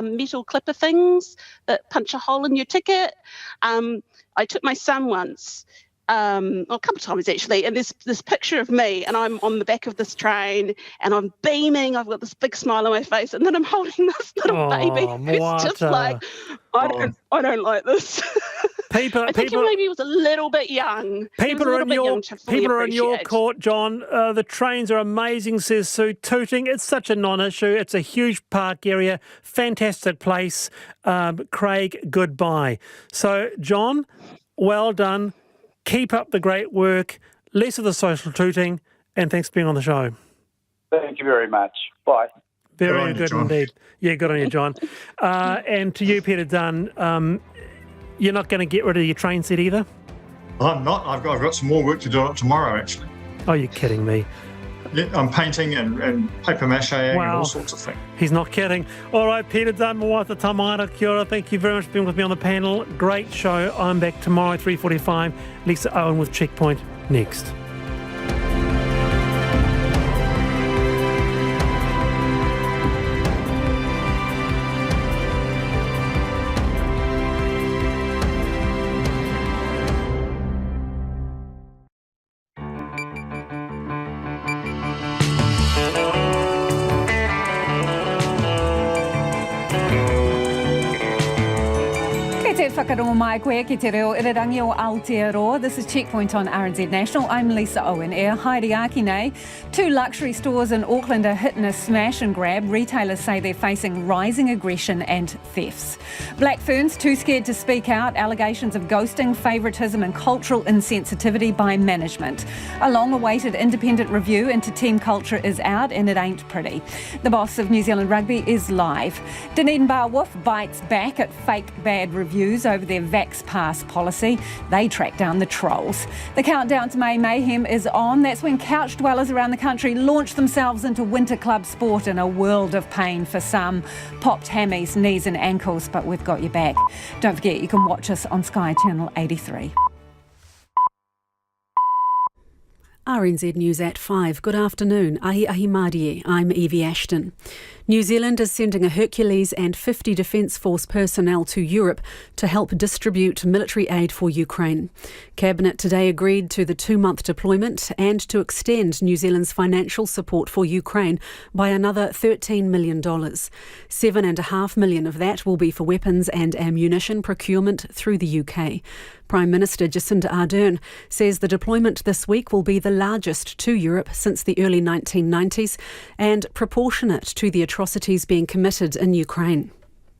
metal clipper things that punch a hole in your ticket. I took my son once, a couple of times actually, and there's this picture of me and I'm on the back of this train and I'm beaming, I've got this big smile on my face, and then I'm holding this little baby who's just like, I don't like this. I think he maybe was a little bit young. People are in your court, John. The trains are amazing, says Sue. Tooting, it's such a non-issue. It's a huge park area, fantastic place. Craig, goodbye. So, John, well done. Keep up the great work. Less of the social tooting, and thanks for being on the show. Thank you very much. Bye. Very good indeed. Yeah, good on you, John. And to you, Peter Dunn, you're not going to get rid of your train set either? I'm not. I've got some more work to do on it tomorrow, actually. Oh, you're kidding me. Yeah, I'm painting and paper macheing and all sorts of things. He's not kidding. All right, Peter Dunn, Moata Tamaira, kia ora. Thank you very much for being with me on the panel. Great show. I'm back tomorrow at 3:45. Lisa Owen with Checkpoint next. This is Checkpoint on RNZ National. I'm Lisa Owen. Haere aki nei. 2 luxury stores in Auckland are hit in a smash and grab. Retailers say they're facing rising aggression and thefts. Black Ferns too scared to speak out. Allegations of ghosting, favouritism and cultural insensitivity by management. A long-awaited independent review into team culture is out and it ain't pretty. The boss of New Zealand Rugby is live. Dunedin bar Woof bites back at fake bad reviews over their Vax Pass policy. They track down the trolls. The countdown to May Mayhem is on. That's when couch dwellers around the country launch themselves into winter club sport in a world of pain for some. Popped hammies, knees and ankles, but we've got your back. Don't forget, you can watch us on Sky Channel 83. RNZ News at 5. Good afternoon. Ahi Marie. I'm Evie Ashton. New Zealand is sending a Hercules and 50 Defence Force personnel to Europe to help distribute military aid for Ukraine. Cabinet today agreed to the 2-month deployment and to extend New Zealand's financial support for Ukraine by another $13 million. $7.5 million of that will be for weapons and ammunition procurement through the UK. Prime Minister Jacinda Ardern says the deployment this week will be the largest to Europe since the early 1990s and proportionate to the atrocities being committed in Ukraine.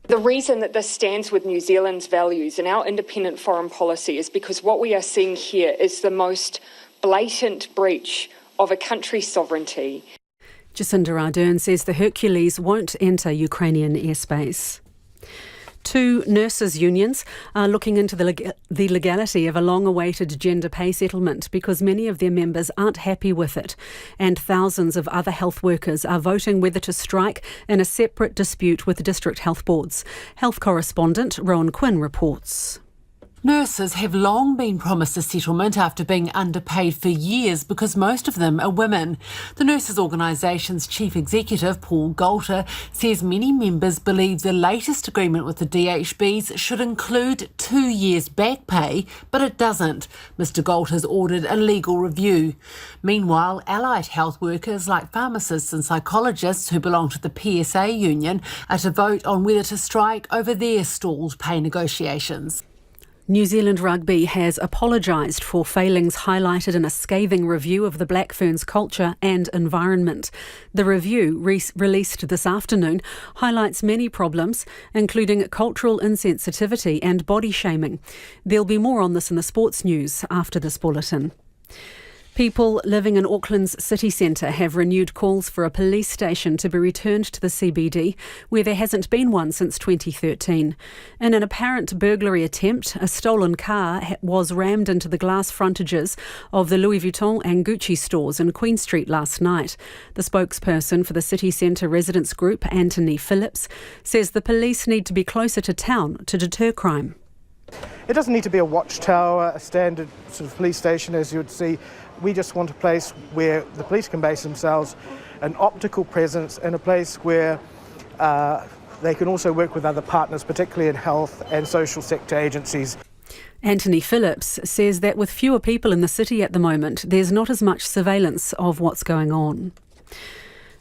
The reason that this stands with New Zealand's values and our independent foreign policy is because what we are seeing here is the most blatant breach of a country's sovereignty. Jacinda Ardern says the Hercules won't enter Ukrainian airspace. 2 nurses' unions are looking into the legality of a long-awaited gender pay settlement because many of their members aren't happy with it, and thousands of other health workers are voting whether to strike in a separate dispute with district health boards. Health correspondent Rowan Quinn reports. Nurses have long been promised a settlement after being underpaid for years because most of them are women. The Nurses Organisation's chief executive, Paul Golter, says many members believe the latest agreement with the DHBs should include 2 years back pay, but it doesn't. Mr Golter's ordered a legal review. Meanwhile, allied health workers like pharmacists and psychologists who belong to the PSA union are to vote on whether to strike over their stalled pay negotiations. New Zealand Rugby has apologised for failings highlighted in a scathing review of the Black Ferns culture and environment. The review, released this afternoon, highlights many problems, including cultural insensitivity and body shaming. There'll be more on this in the sports news after this bulletin. People living in Auckland's city centre have renewed calls for a police station to be returned to the CBD, where there hasn't been one since 2013. In an apparent burglary attempt, a stolen car was rammed into the glass frontages of the Louis Vuitton and Gucci stores in Queen Street last night. The spokesperson for the city centre residents group, Anthony Phillips, says the police need to be closer to town to deter crime. It doesn't need to be a watchtower, a standard sort of police station as you would see. We just want a place where the police can base themselves, an optical presence, and a place where They can also work with other partners, particularly in health and social sector agencies. Anthony Phillips says that with fewer people in the city at the moment, there's not as much surveillance of what's going on.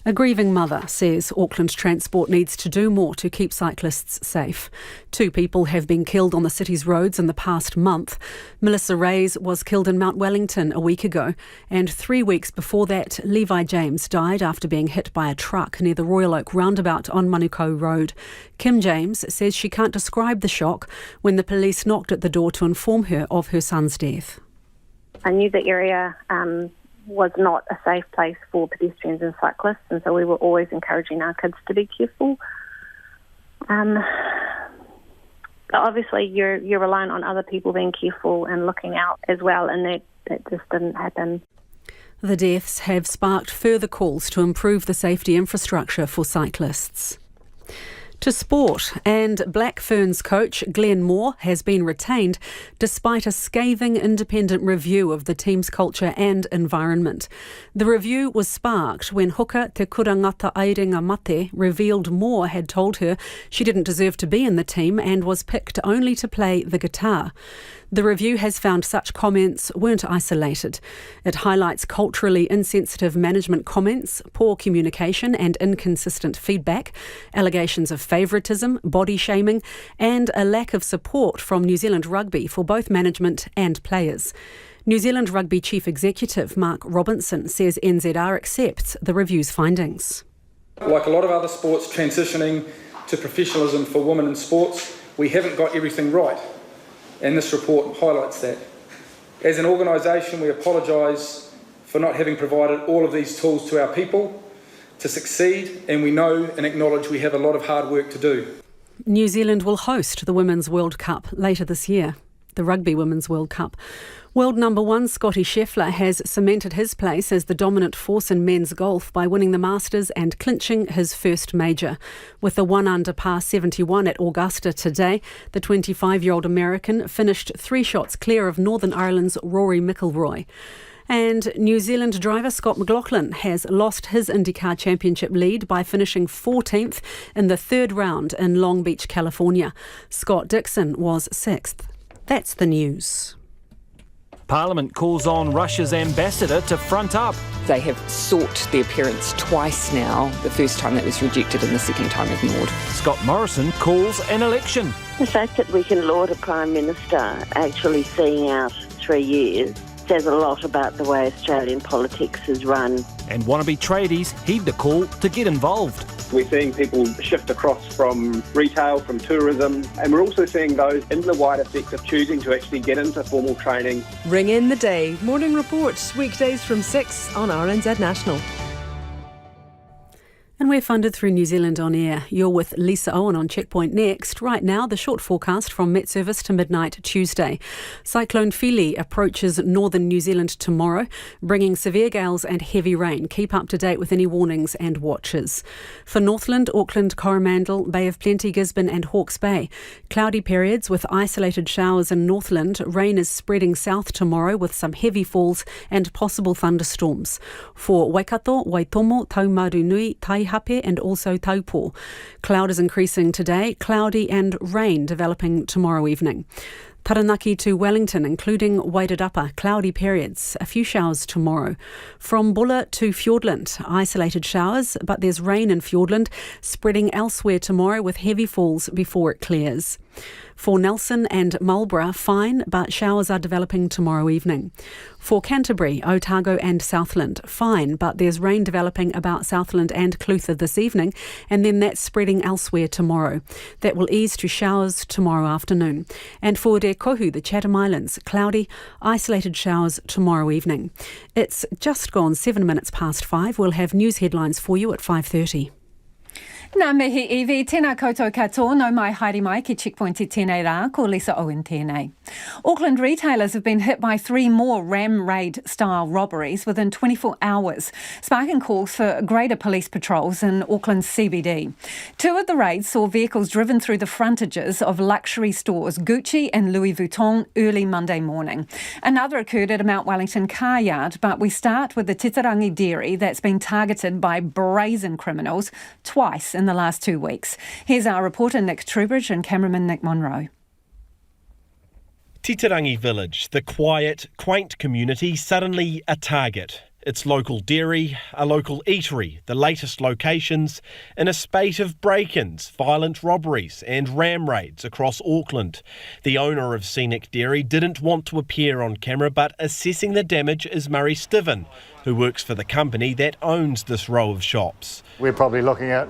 A grieving mother says Auckland Transport needs to do more to keep cyclists safe. 2 people have been killed on the city's roads in the past month. Melissa Reyes was killed in Mount Wellington a week ago, and 3 weeks before that, Levi James died after being hit by a truck near the Royal Oak roundabout on Manukau Road. Kim James says she can't describe the shock when the police knocked at the door to inform her of her son's death. I knew the area was not a safe place for pedestrians and cyclists, and so we were always encouraging our kids to be careful. Obviously, you're reliant on other people being careful and looking out as well, and that just didn't happen. The deaths have sparked further calls to improve the safety infrastructure for cyclists. To sport, and Black Ferns coach Glenn Moore has been retained despite a scathing independent review of the team's culture and environment. The review was sparked when hooker Te Kurangata Airenga Mate revealed Moore had told her she didn't deserve to be in the team and was picked only to play the guitar. The review has found such comments weren't isolated. It highlights culturally insensitive management comments, poor communication and inconsistent feedback, allegations of favouritism, body shaming, and a lack of support from New Zealand Rugby for both management and players. New Zealand Rugby Chief Executive Mark Robinson says NZR accepts the review's findings. Like a lot of other sports transitioning to professionalism for women in sports, we haven't got everything right. And this report highlights that. As an organisation, we apologise for not having provided all of these tools to our people to succeed, and we know and acknowledge we have a lot of hard work to do. New Zealand will host the Women's World Cup later this year, the Rugby Women's World Cup. World number 1 Scotty Scheffler has cemented his place as the dominant force in men's golf by winning the Masters and clinching his first major. With a 1-under par 71 at Augusta today, the 25-year-old American finished 3 shots clear of Northern Ireland's Rory McIlroy. And New Zealand driver Scott McLaughlin has lost his IndyCar Championship lead by finishing 14th in the 3rd round in Long Beach, California. Scott Dixon was 6th. That's the news. Parliament calls on Russia's ambassador to front up. They have sought the appearance twice now, the first time that was rejected and the second time ignored. Scott Morrison calls an election. The fact that we can laud a Prime Minister actually seeing out 3 years says a lot about the way Australian politics is run. And wannabe tradies heed the call to get involved. We're seeing people shift across from retail, from tourism, and we're also seeing those in the wider sector choosing to actually get into formal training. Ring in the day. Morning reports, weekdays from 6 on RNZ National. And we're funded through New Zealand On Air. You're with Lisa Owen on Checkpoint next. Right now, the short forecast from Met Service to midnight Tuesday. Cyclone Phili approaches northern New Zealand tomorrow, bringing severe gales and heavy rain. Keep up to date with any warnings and watches. For Northland, Auckland, Coromandel, Bay of Plenty, Gisborne and Hawke's Bay, cloudy periods with isolated showers in Northland. Rain is spreading south tomorrow with some heavy falls and possible thunderstorms. For Waikato, Waitomo, Taumarunui, Taihape and also Taupo. Cloud is increasing today, cloudy and rain developing tomorrow evening. Taranaki to Wellington, including Wairarapa, cloudy periods, a few showers tomorrow. From Bulla to Fiordland, isolated showers, but there's rain in Fiordland, spreading elsewhere tomorrow with heavy falls before it clears. For Nelson and Marlborough, fine, but showers are developing tomorrow evening. For Canterbury, Otago and Southland, fine, but there's rain developing about Southland and Clutha this evening, and then that's spreading elsewhere tomorrow. That will ease to showers tomorrow afternoon. And for Te Kohu, the Chatham Islands, cloudy, isolated showers tomorrow evening. It's just gone 7 minutes past 5. We'll have news headlines for you at 5:30. Nā mihi iwi, tēnā koutou katoa, no mai haere mai ki Checkpoint I tēnei rā, ko Lisa Owen tēnei. Auckland retailers have been hit by 3 more ram raid-style robberies within 24 hours, sparking calls for greater police patrols in Auckland's CBD. 2 of the raids saw vehicles driven through the frontages of luxury stores Gucci and Louis Vuitton early Monday morning. Another occurred at a Mount Wellington car yard, but we start with the Titirangi dairy that's been targeted by brazen criminals twice in the last 2 weeks. Here's our reporter Nick Trubridge and cameraman Nick Monroe. Titirangi Village, the quiet, quaint community, suddenly a target. Its local dairy, a local eatery, the latest locations in a spate of break-ins, violent robberies and ram raids across Auckland. The owner of Scenic Dairy didn't want to appear on camera, but assessing the damage is Murray Stiven, who works for the company that owns this row of shops. We're probably looking at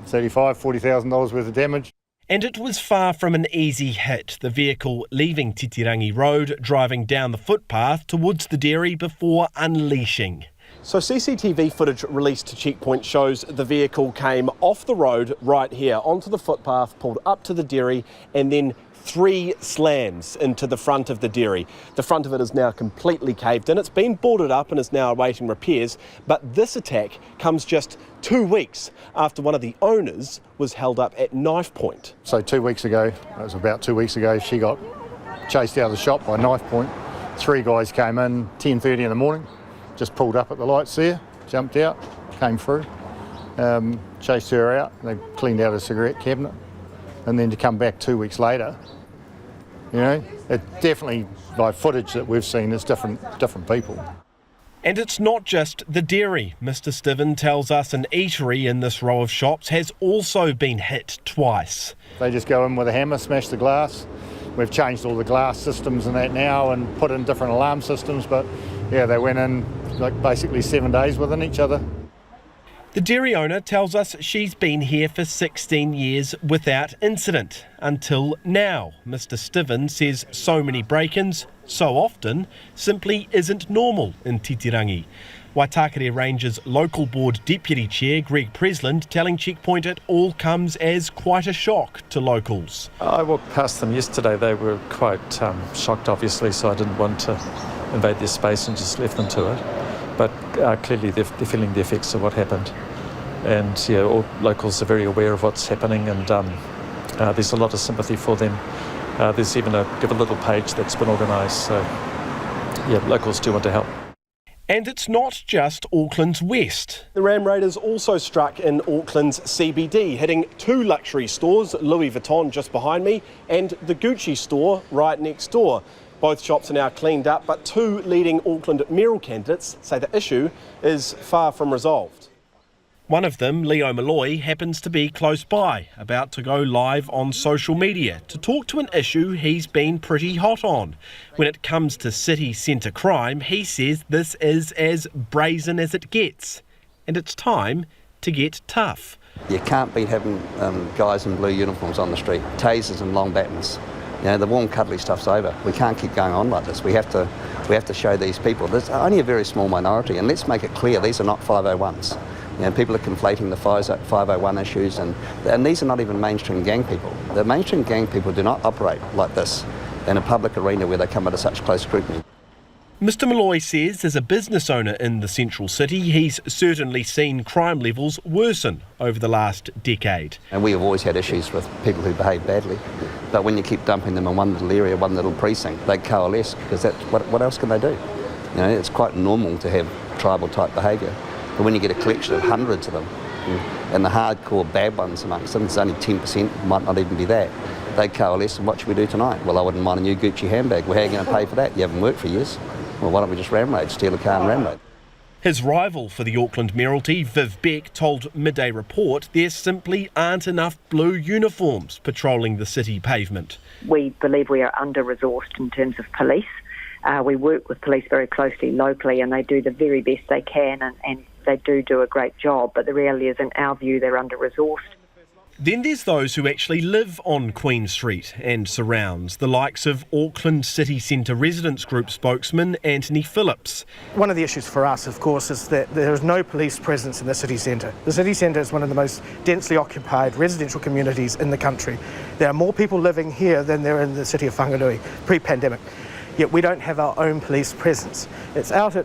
$35,000, $40,000 worth of damage. And it was far from an easy hit, the vehicle leaving Titirangi Road, driving down the footpath towards the dairy before unleashing. So CCTV footage released to Checkpoint shows the vehicle came off the road right here, onto the footpath, pulled up to the dairy, and then 3 slams into the front of the dairy. The front of it is now completely caved in. It's been boarded up and is now awaiting repairs, but this attack comes just 2 weeks after one of the owners was held up at knife point. So 2 weeks ago, it was about 2 weeks ago, she got chased out of the shop by knife point. 3 guys came in, 10:30 in the morning, just pulled up at the lights there, jumped out, came through, chased her out. They cleaned out a cigarette cabinet. And then to come back 2 weeks later, it definitely, by footage that we've seen, is different people. And it's not just the dairy. Mr. Stiven tells us an eatery in this row of shops has also been hit twice. They just go in with a hammer, smash the glass. We've changed all the glass systems and that now and put in different alarm systems, but yeah, they went in like basically 7 days within each other. The dairy owner tells us she's been here for 16 years without incident, until now. Mr. Stiven says so many break-ins, so often, simply isn't normal in Titirangi. Waitakere Rangers Local Board Deputy Chair Greg Presland telling Checkpoint it all comes as quite a shock to locals. I walked past them yesterday. They were quite shocked, obviously, so I didn't want to invade their space and just left them to it. But clearly they're feeling the effects of what happened. And yeah, all locals are very aware of what's happening, and there's a lot of sympathy for them. There's even a Give a Little page that's been organised, so yeah, locals do want to help. And it's not just Auckland's west. The ram raiders also struck in Auckland's CBD, hitting 2 luxury stores, Louis Vuitton just behind me, and the Gucci store right next door. Both shops are now cleaned up, but 2 leading Auckland mayoral candidates say the issue is far from resolved. One of them, Leo Malloy, happens to be close by, about to go live on social media to talk to an issue he's been pretty hot on. When it comes to city centre crime, he says this is as brazen as it gets, and it's time to get tough. You can't be having guys in blue uniforms on the street, tasers and long batons. The warm, cuddly stuff's over. We can't keep going on like this. We have to show these people. There's only a very small minority, and let's make it clear, these are not 501s. People are conflating the 501 issues, and these are not even mainstream gang people. The mainstream gang people do not operate like this in a public arena where they come under such close scrutiny. Mr. Malloy says as a business owner in the central city, he's certainly seen crime levels worsen over the last decade. And we have always had issues with people who behave badly, but when you keep dumping them in one little area, one little precinct, they coalesce, because what else can they do? It's quite normal to have tribal type behaviour. But when you get a collection of hundreds of them, and the hardcore bad ones amongst them, it's only 10%, might not even be that, they coalesce, and what should we do tonight? Well, I wouldn't mind a new Gucci handbag. Well, how are you going to pay for that? You haven't worked for years. Well, why don't we just ram raid, steal a car and ram raid? His rival for the Auckland mayoralty, Viv Beck, told Midday Report there simply aren't enough blue uniforms patrolling the city pavement. We believe we are under-resourced in terms of police. We work with police very closely locally, and they do the very best they can, and they do a great job, but the reality is, in our view, they're under-resourced. Then there's those who actually live on Queen Street and surrounds, the likes of Auckland City Centre Residents Group spokesman Anthony Phillips. One of the issues for us, of course, is that there is no police presence in the city centre. The city centre is one of the most densely occupied residential communities in the country. There are more people living here than there are in the city of Whanganui pre-pandemic. Yet we don't have our own police presence. It's out at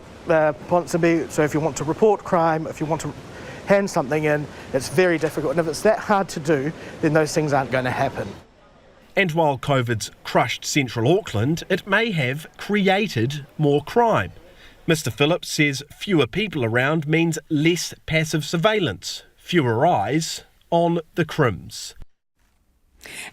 Ponsonby, so if you want to report crime, if you want to hand something in, it's very difficult. And if it's that hard to do, then those things aren't going to happen. And while COVID's crushed central Auckland, it may have created more crime. Mr. Phillips says fewer people around means less passive surveillance, fewer eyes on the Crims.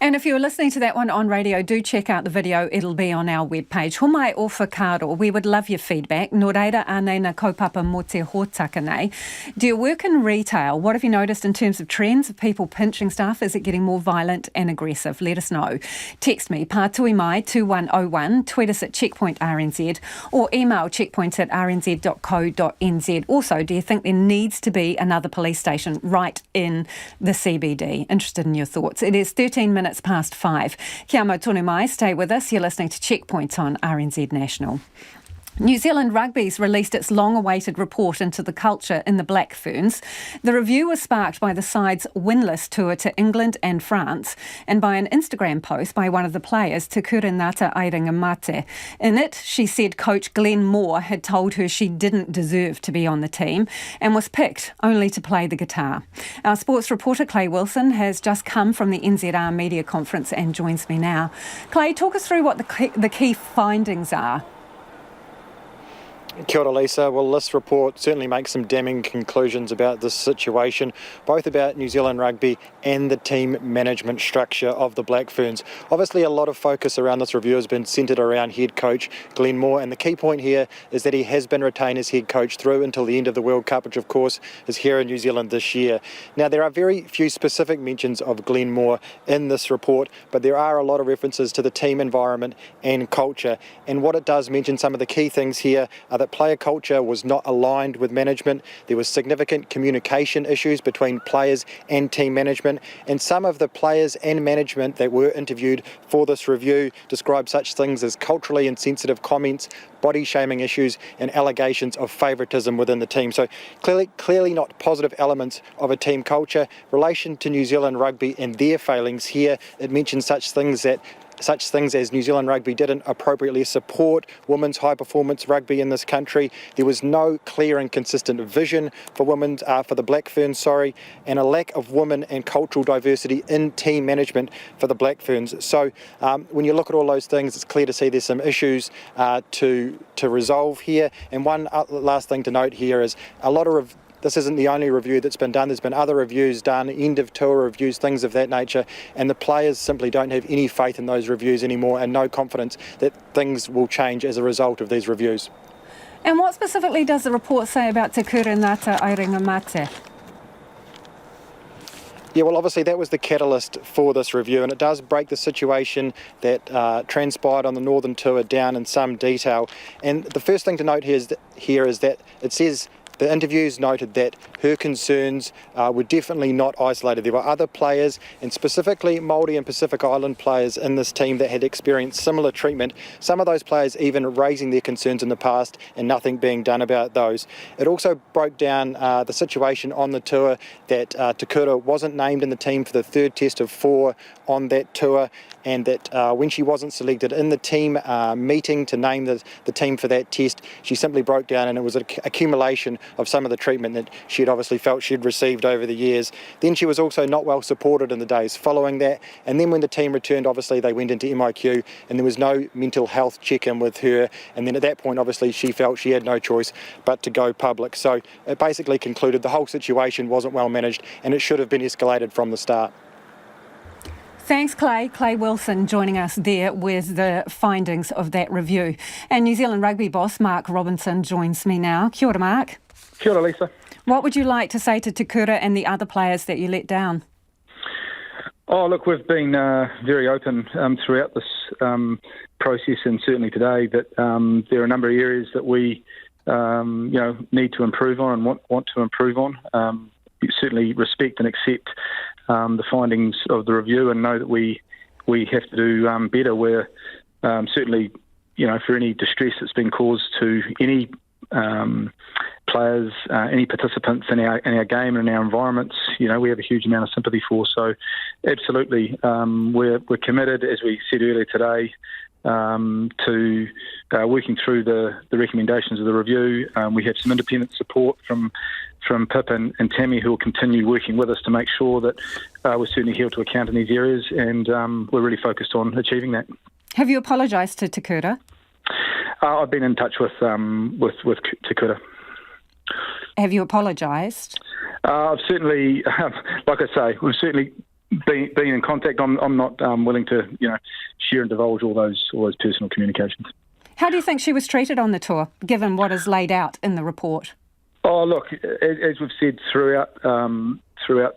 And if you're listening to that one on radio, do check out the video. It'll be on our webpage. Homai o whakaaro, we would love your feedback. Nō reira anei na kaupapa mō te hōtaka nei. Do you work in retail? What have you noticed in terms of trends of people pinching staff? Is it getting more violent and aggressive? Let us know. Text me, pātui mai 2101, tweet us at Checkpoint RNZ, or email checkpoints@rnz.co.nz. Also, do you think there needs to be another police station right in the CBD? Interested in your thoughts. It is 13 minutes past 5. Kia mau tonu mai, stay with us. You're listening to Checkpoint on RNZ National. New Zealand Rugby's released its long-awaited report into the culture in the Black Ferns. The review was sparked by the side's winless tour to England and France, and by an Instagram post by one of the players, Te Kura Ngata Airinga Mate. In it, she said coach Glenn Moore had told her she didn't deserve to be on the team and was picked only to play the guitar. Our sports reporter Clay Wilson has just come from the NZR media conference and joins me now. Clay, talk us through what the key findings are. Kia ora, Lisa. Well, this report certainly makes some damning conclusions about this situation, both about New Zealand Rugby and the team management structure of the Black Ferns. Obviously, a lot of focus around this review has been centred around head coach Glenn Moore, and the key point here is that he has been retained as head coach through until the end of the World Cup, which of course is here in New Zealand this year. Now, there are very few specific mentions of Glenn Moore in this report, but there are a lot of references to the team environment and culture, and what it does mention, some of the key things here are that player culture was not aligned with management. There was significant communication issues between players and team management, and some of the players and management that were interviewed for this review described such things as culturally insensitive comments, body shaming issues, and allegations of favouritism within the team. So clearly not positive elements of a team culture. Relation to New Zealand Rugby and their failings here, it mentions such things as New Zealand Rugby didn't appropriately support women's high-performance rugby in this country. There was no clear and consistent vision for for the Black Ferns, and a lack of women and cultural diversity in team management for the Black Ferns. So when you look at all those things, it's clear to see there's some issues to resolve here. And one last thing to note here is this isn't the only review that's been done. There's been other reviews done, end of tour reviews, things of that nature, and the players simply don't have any faith in those reviews anymore and no confidence that things will change as a result of these reviews. And what specifically does the report say about Te Kura Ngata Airinga Mate? Yeah, well, obviously that was the catalyst for this review, and it does break the situation that transpired on the Northern Tour down in some detail. And the first thing to note here is that it says the interviews noted that her concerns were definitely not isolated. There were other players, and specifically Māori and Pacific Island players in this team that had experienced similar treatment. Some of those players even raising their concerns in the past and nothing being done about those. It also broke down the situation on the tour that Te Kura wasn't named in the team for the third test of 4 on that tour, and that when she wasn't selected in the team meeting to name the team for that test, she simply broke down, and it was an accumulation of some of the treatment that she had obviously felt she'd received over the years. Then she was also not well supported in the days following that, and then when the team returned, obviously they went into MIQ and there was no mental health check-in with her, and then at that point obviously she felt she had no choice but to go public. So it basically concluded the whole situation wasn't well managed and it should have been escalated from the start. Thanks, Clay. Clay Wilson joining us there with the findings of that review. And New Zealand Rugby boss Mark Robinson joins me now. Kia ora, Mark. Kia ora, Lisa. What would you like to say to Te Kura and the other players that you let down? Oh, look, we've been very open throughout this process, and certainly today, that there are a number of areas that we need to improve on and want to improve on. We certainly respect and accept the findings of the review and know that we have to do better. We're certainly, for any distress that's been caused to any players, any participants in our game and in our environments, we have a huge amount of sympathy for. So absolutely, we're committed, as we said earlier today, to working through the recommendations of the review. We have some independent support from Pip and Tammy, who will continue working with us to make sure that we're certainly held to account in these areas, and we're really focused on achieving that. Have you apologised to Te Kura? I've been in touch with Te Kura. Have you apologised? I've certainly, like I say, we've certainly been in contact. I'm not willing to, share and divulge all those personal communications. How do you think she was treated on the tour, given what is laid out in the report? Oh, look, as we've said throughout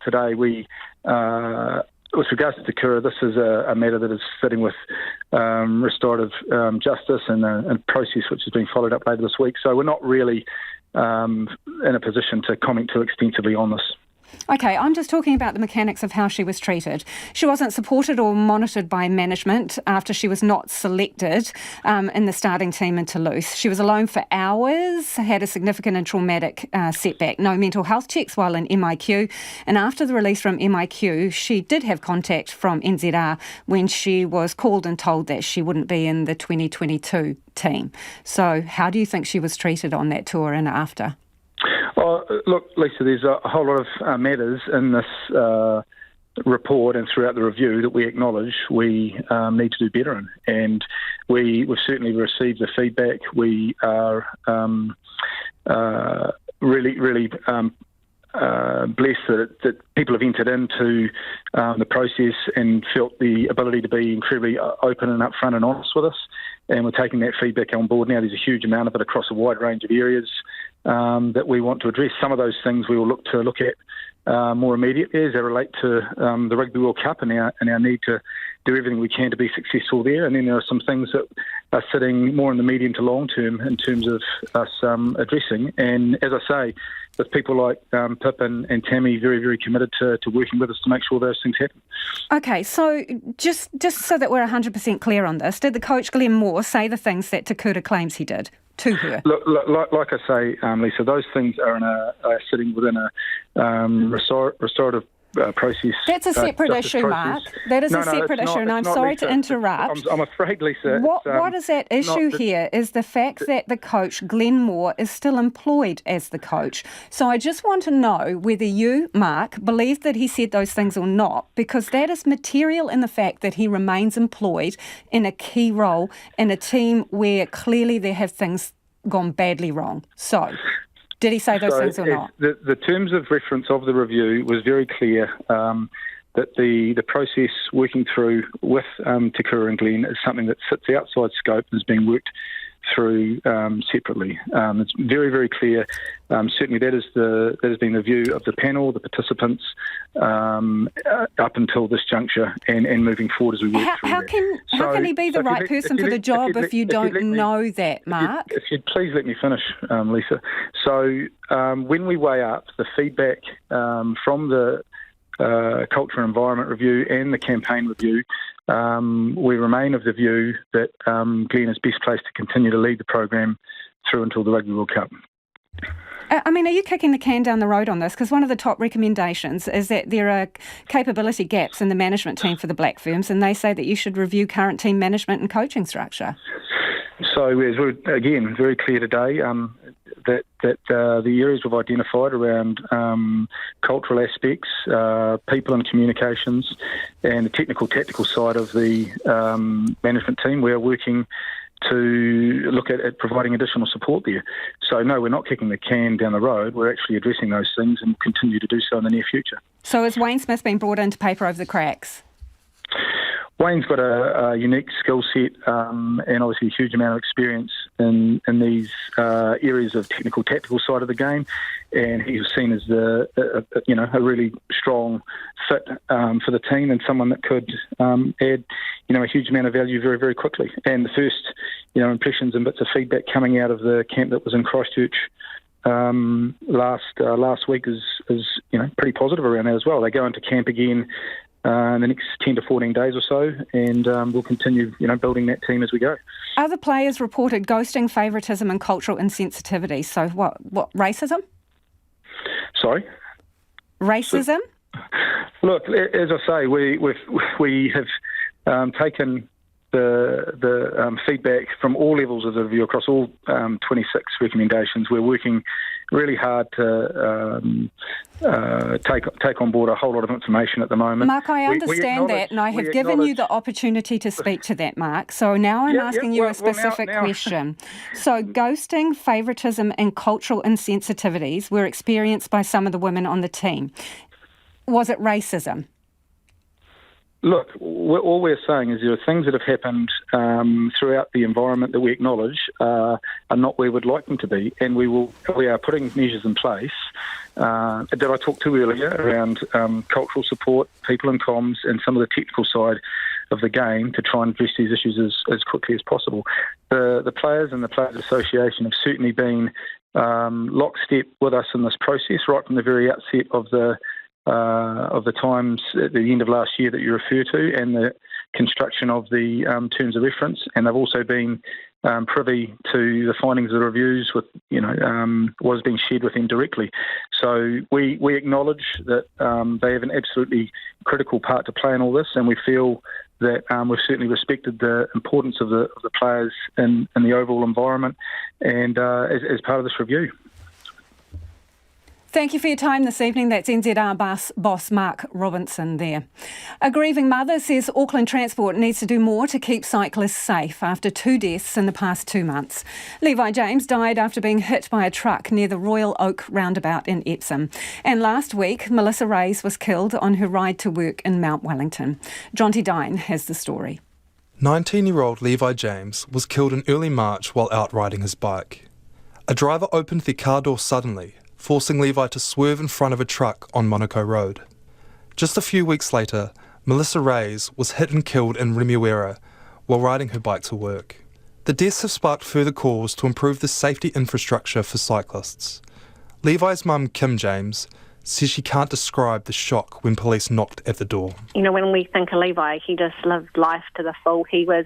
today, we, with regards to Te Kura, this is a matter that is sitting with restorative justice and a process which is being followed up later this week. So we're not really in a position to comment too extensively on this. OK, I'm just talking about the mechanics of how she was treated. She wasn't supported or monitored by management after she was not selected in the starting team in Toulouse. She was alone for hours, had a significant and traumatic setback, no mental health checks while in MIQ. And after the release from MIQ, she did have contact from NZR when she was called and told that she wouldn't be in the 2022 team. So how do you think she was treated on that tour and after? Oh, look, Lisa, there's a whole lot of matters in this report and throughout the review that we acknowledge we need to do better in. And we've certainly received the feedback. We are really blessed that people have entered into the process and felt the ability to be incredibly open and upfront and honest with us. And we're taking that feedback on board now. There's a huge amount of it across a wide range of areas that we want to address. Some of those things we will look at more immediately as they relate to the Rugby World Cup and our need to do everything we can to be successful there. And then there are some things that are sitting more in the medium to long term in terms of us addressing. And as I say, with people like Pip and Tammy very, very committed to working with us to make sure those things happen. OK, so just so that we're 100% clear on this, did the coach Glenn Moore say the things that Te Kura claims he did to her? Look, like I say, Lisa, those things are sitting within a restorative process. That's a separate issue, process. Mark. That is a separate issue, and I'm sorry to interrupt. I'm afraid, Lisa. What is at issue here is the fact that the coach, Glenn Moore, is still employed as the coach. So I just want to know whether you, Mark, believe that he said those things or not, because that is material in the fact that he remains employed in a key role in a team where clearly there have things gone badly wrong. So did he say those things or not? The terms of reference of the review was very clear that the process working through with Te Kura and Glenn is something that sits outside scope and is being worked through separately. It's very, very clear. Certainly that has been the view of the panel, the participants, up until this juncture and moving forward as we work through that. How can he be the right person for the job if you don't know that, Mark? If you'd please let me finish, Lisa. So when we weigh up the feedback from the Culture and Environment Review and the campaign review, we remain of the view that Glenn is best placed to continue to lead the program through until the Rugby World Cup. I mean, are you kicking the can down the road on this? Because one of the top recommendations is that there are capability gaps in the management team for the Black Ferns, and they say that you should review current team management and coaching structure. So, as we're, again, very clear today, that the areas we've identified around cultural aspects, people and communications, and the technical, tactical side of the management team, we are working to look at providing additional support there. So, no, we're not kicking the can down the road. We're actually addressing those things and continue to do so in the near future. So has Wayne Smith been brought in to paper over the cracks? Wayne's got a unique skill set and obviously a huge amount of experience in these areas of technical, tactical side of the game, and he was seen as a really strong fit for the team and someone that could add a huge amount of value very, very quickly. And the first impressions and bits of feedback coming out of the camp that was in Christchurch last week is pretty positive around that as well. They go into camp again in the next 10 to 14 days or so, and we'll continue, building that team as we go. Other players reported ghosting, favouritism and cultural insensitivity. So what racism? Sorry? Racism? Look, as I say, we have taken the feedback from all levels of the review across all 26 recommendations. We're working really hard to take on board a whole lot of information at the moment. Mark, I understand that, and I have given you the opportunity to speak to that, Mark. So now I'm asking you a specific question. So ghosting, favouritism and cultural insensitivities were experienced by some of the women on the team. Was it racism? Look, all we're saying is there are things that have happened throughout the environment that we acknowledge are not where we'd like them to be, and we are putting measures in place that I talked to earlier around cultural support, people in comms, and some of the technical side of the game to try and address these issues as quickly as possible. The players and the Players Association have certainly been lockstep with us in this process right from the very outset of the times at the end of last year that you refer to, and the construction of the terms of reference, and they've also been privy to the findings of the reviews with, was being shared with them directly. So we acknowledge that they have an absolutely critical part to play in all this, and we feel that we've certainly respected the importance of the players in the overall environment and as part of this review. Thank you for your time this evening. That's NZR boss Mark Robinson there. A grieving mother says Auckland Transport needs to do more to keep cyclists safe after 2 deaths in the past 2 months. Levi James died after being hit by a truck near the Royal Oak roundabout in Epsom. And last week, Melissa Reyes was killed on her ride to work in Mount Wellington. Jonty Dine has the story. 19-year-old Levi James was killed in early March while out riding his bike. A driver opened their car door suddenly, forcing Levi to swerve in front of a truck on Monaco Road. Just a few weeks later, Melissa Reyes was hit and killed in Remuera while riding her bike to work. The deaths have sparked further calls to improve the safety infrastructure for cyclists. Levi's mum, Kim James, says she can't describe the shock when police knocked at the door. When we think of Levi, he just lived life to the full. He was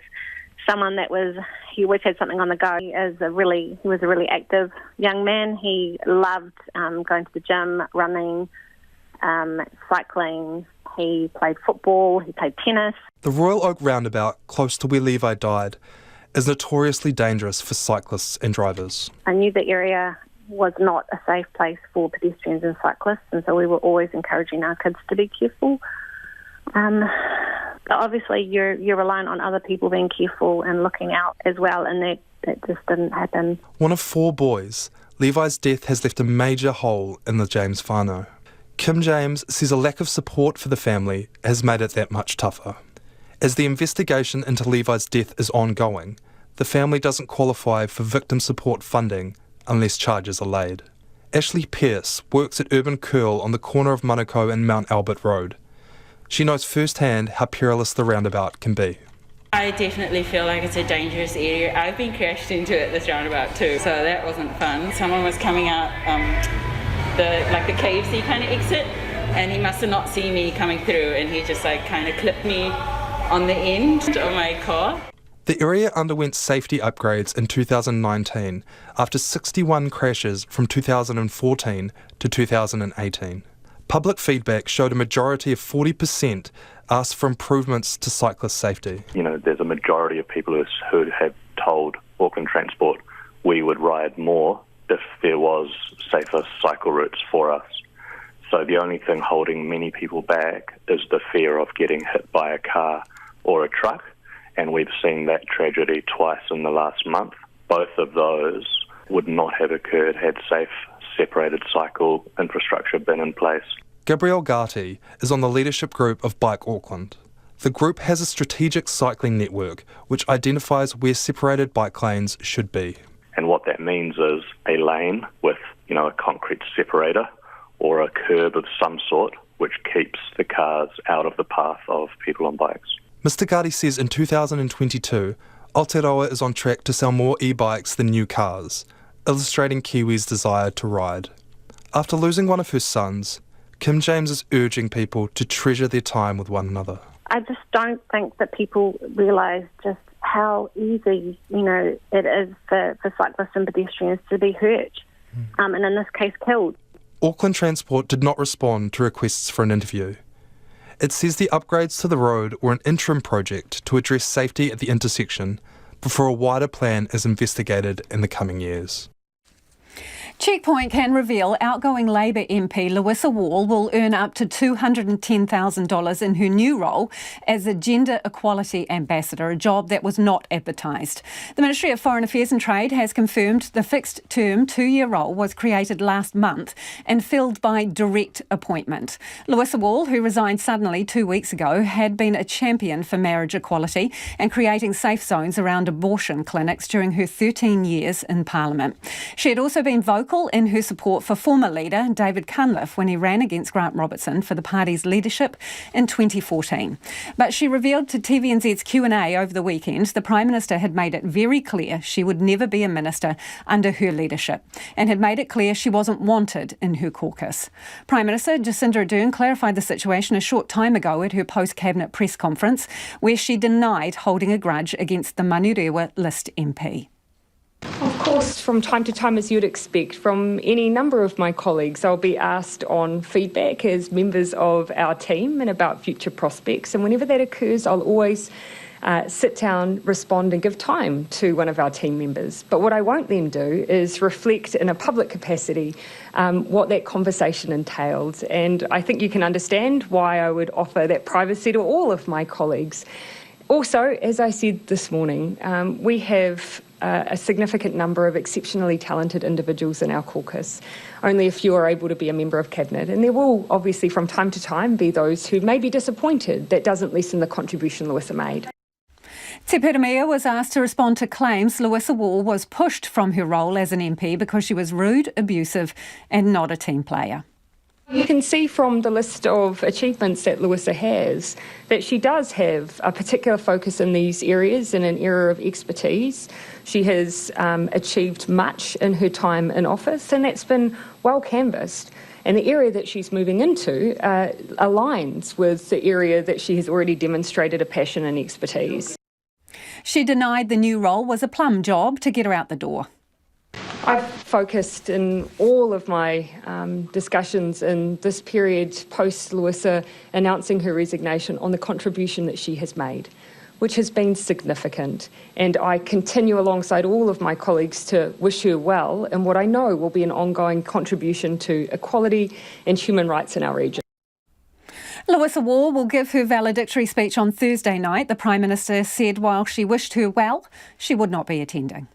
someone he always had something on the go. He was a really active young man. He loved going to the gym, running, cycling. He played football, he played tennis. The Royal Oak roundabout, close to where Levi died, is notoriously dangerous for cyclists and drivers. I knew the area was not a safe place for pedestrians and cyclists, and so we were always encouraging our kids to be careful. Obviously, you're reliant on other people being careful and looking out as well, and that just didn't happen. One of 4 boys, Levi's death has left a major hole in the James whānau. Kim James says a lack of support for the family has made it that much tougher. As the investigation into Levi's death is ongoing, the family doesn't qualify for victim support funding unless charges are laid. Ashley Pearce works at Urban Curl on the corner of Monaco and Mount Albert Road. She knows firsthand how perilous the roundabout can be. I definitely feel like it's a dangerous area. I've been crashed into at this roundabout too, so that wasn't fun. Someone was coming out the KFC kind of exit, and he must have not seen me coming through, and he just kind of clipped me on the end of my car. The area underwent safety upgrades in 2019 after 61 crashes from 2014 to 2018. Public feedback showed a majority of 40% asked for improvements to cyclist safety. There's a majority of people who have told Auckland Transport we would ride more if there was safer cycle routes for us. So the only thing holding many people back is the fear of getting hit by a car or a truck, and we've seen that tragedy twice in the last month. Both of those would not have occurred had safe separated cycle infrastructure been in place. Gabrielle Garty is on the leadership group of Bike Auckland. The group has a strategic cycling network which identifies where separated bike lanes should be. And what that means is a lane with, a concrete separator or a curb of some sort which keeps the cars out of the path of people on bikes. Mr. Garty says in 2022, Aotearoa is on track to sell more e-bikes than new cars, illustrating Kiwis' desire to ride. After losing one of her sons, Kim James is urging people to treasure their time with one another. I just don't think that people realise just how easy, it is for cyclists and pedestrians to be hurt, and in this case killed. Auckland Transport did not respond to requests for an interview. It says the upgrades to the road were an interim project to address safety at the intersection before a wider plan is investigated in the coming years. Checkpoint can reveal outgoing Labour MP Louisa Wall will earn up to $210,000 in her new role as a Gender Equality Ambassador, a job that was not advertised. The Ministry of Foreign Affairs and Trade has confirmed the fixed-term 2-year role was created last month and filled by direct appointment. Louisa Wall, who resigned suddenly 2 weeks ago, had been a champion for marriage equality and creating safe zones around abortion clinics during her 13 years in Parliament. She had also been vocal in her support for former leader David Cunliffe when he ran against Grant Robertson for the party's leadership in 2014. But she revealed to TVNZ's Q&A over the weekend the Prime Minister had made it very clear she would never be a minister under her leadership and had made it clear she wasn't wanted in her caucus. Prime Minister Jacinda Ardern clarified the situation a short time ago at her post-cabinet press conference, where she denied holding a grudge against the Manurewa List MP. Of course, from time to time, as you'd expect, from any number of my colleagues, I'll be asked on feedback as members of our team and about future prospects. And whenever that occurs, I'll always sit down, respond and give time to one of our team members. But what I won't then do is reflect in a public capacity what that conversation entailed. And I think you can understand why I would offer that privacy to all of my colleagues. Also, as I said this morning, we have a significant number of exceptionally talented individuals in our caucus. Only a few are able to be a member of Cabinet, and there will obviously from time to time be those who may be disappointed. That doesn't lessen the contribution Louisa made. Te Peramea was asked to respond to claims Louisa Wall was pushed from her role as an MP because she was rude, abusive and not a team player. You can see from the list of achievements that Louisa has that she does have a particular focus in these areas in an area of expertise. She has achieved much in her time in office, and that's been well canvassed. And the area that she's moving into aligns with the area that she has already demonstrated a passion and expertise. She denied the new role was a plum job to get her out the door. I've focused in all of my discussions in this period post Louisa announcing her resignation on the contribution that she has made, which has been significant. And I continue alongside all of my colleagues to wish her well in what I know will be an ongoing contribution to equality and human rights in our region. Louisa Wall will give her valedictory speech on Thursday night. The Prime Minister said while she wished her well, she would not be attending.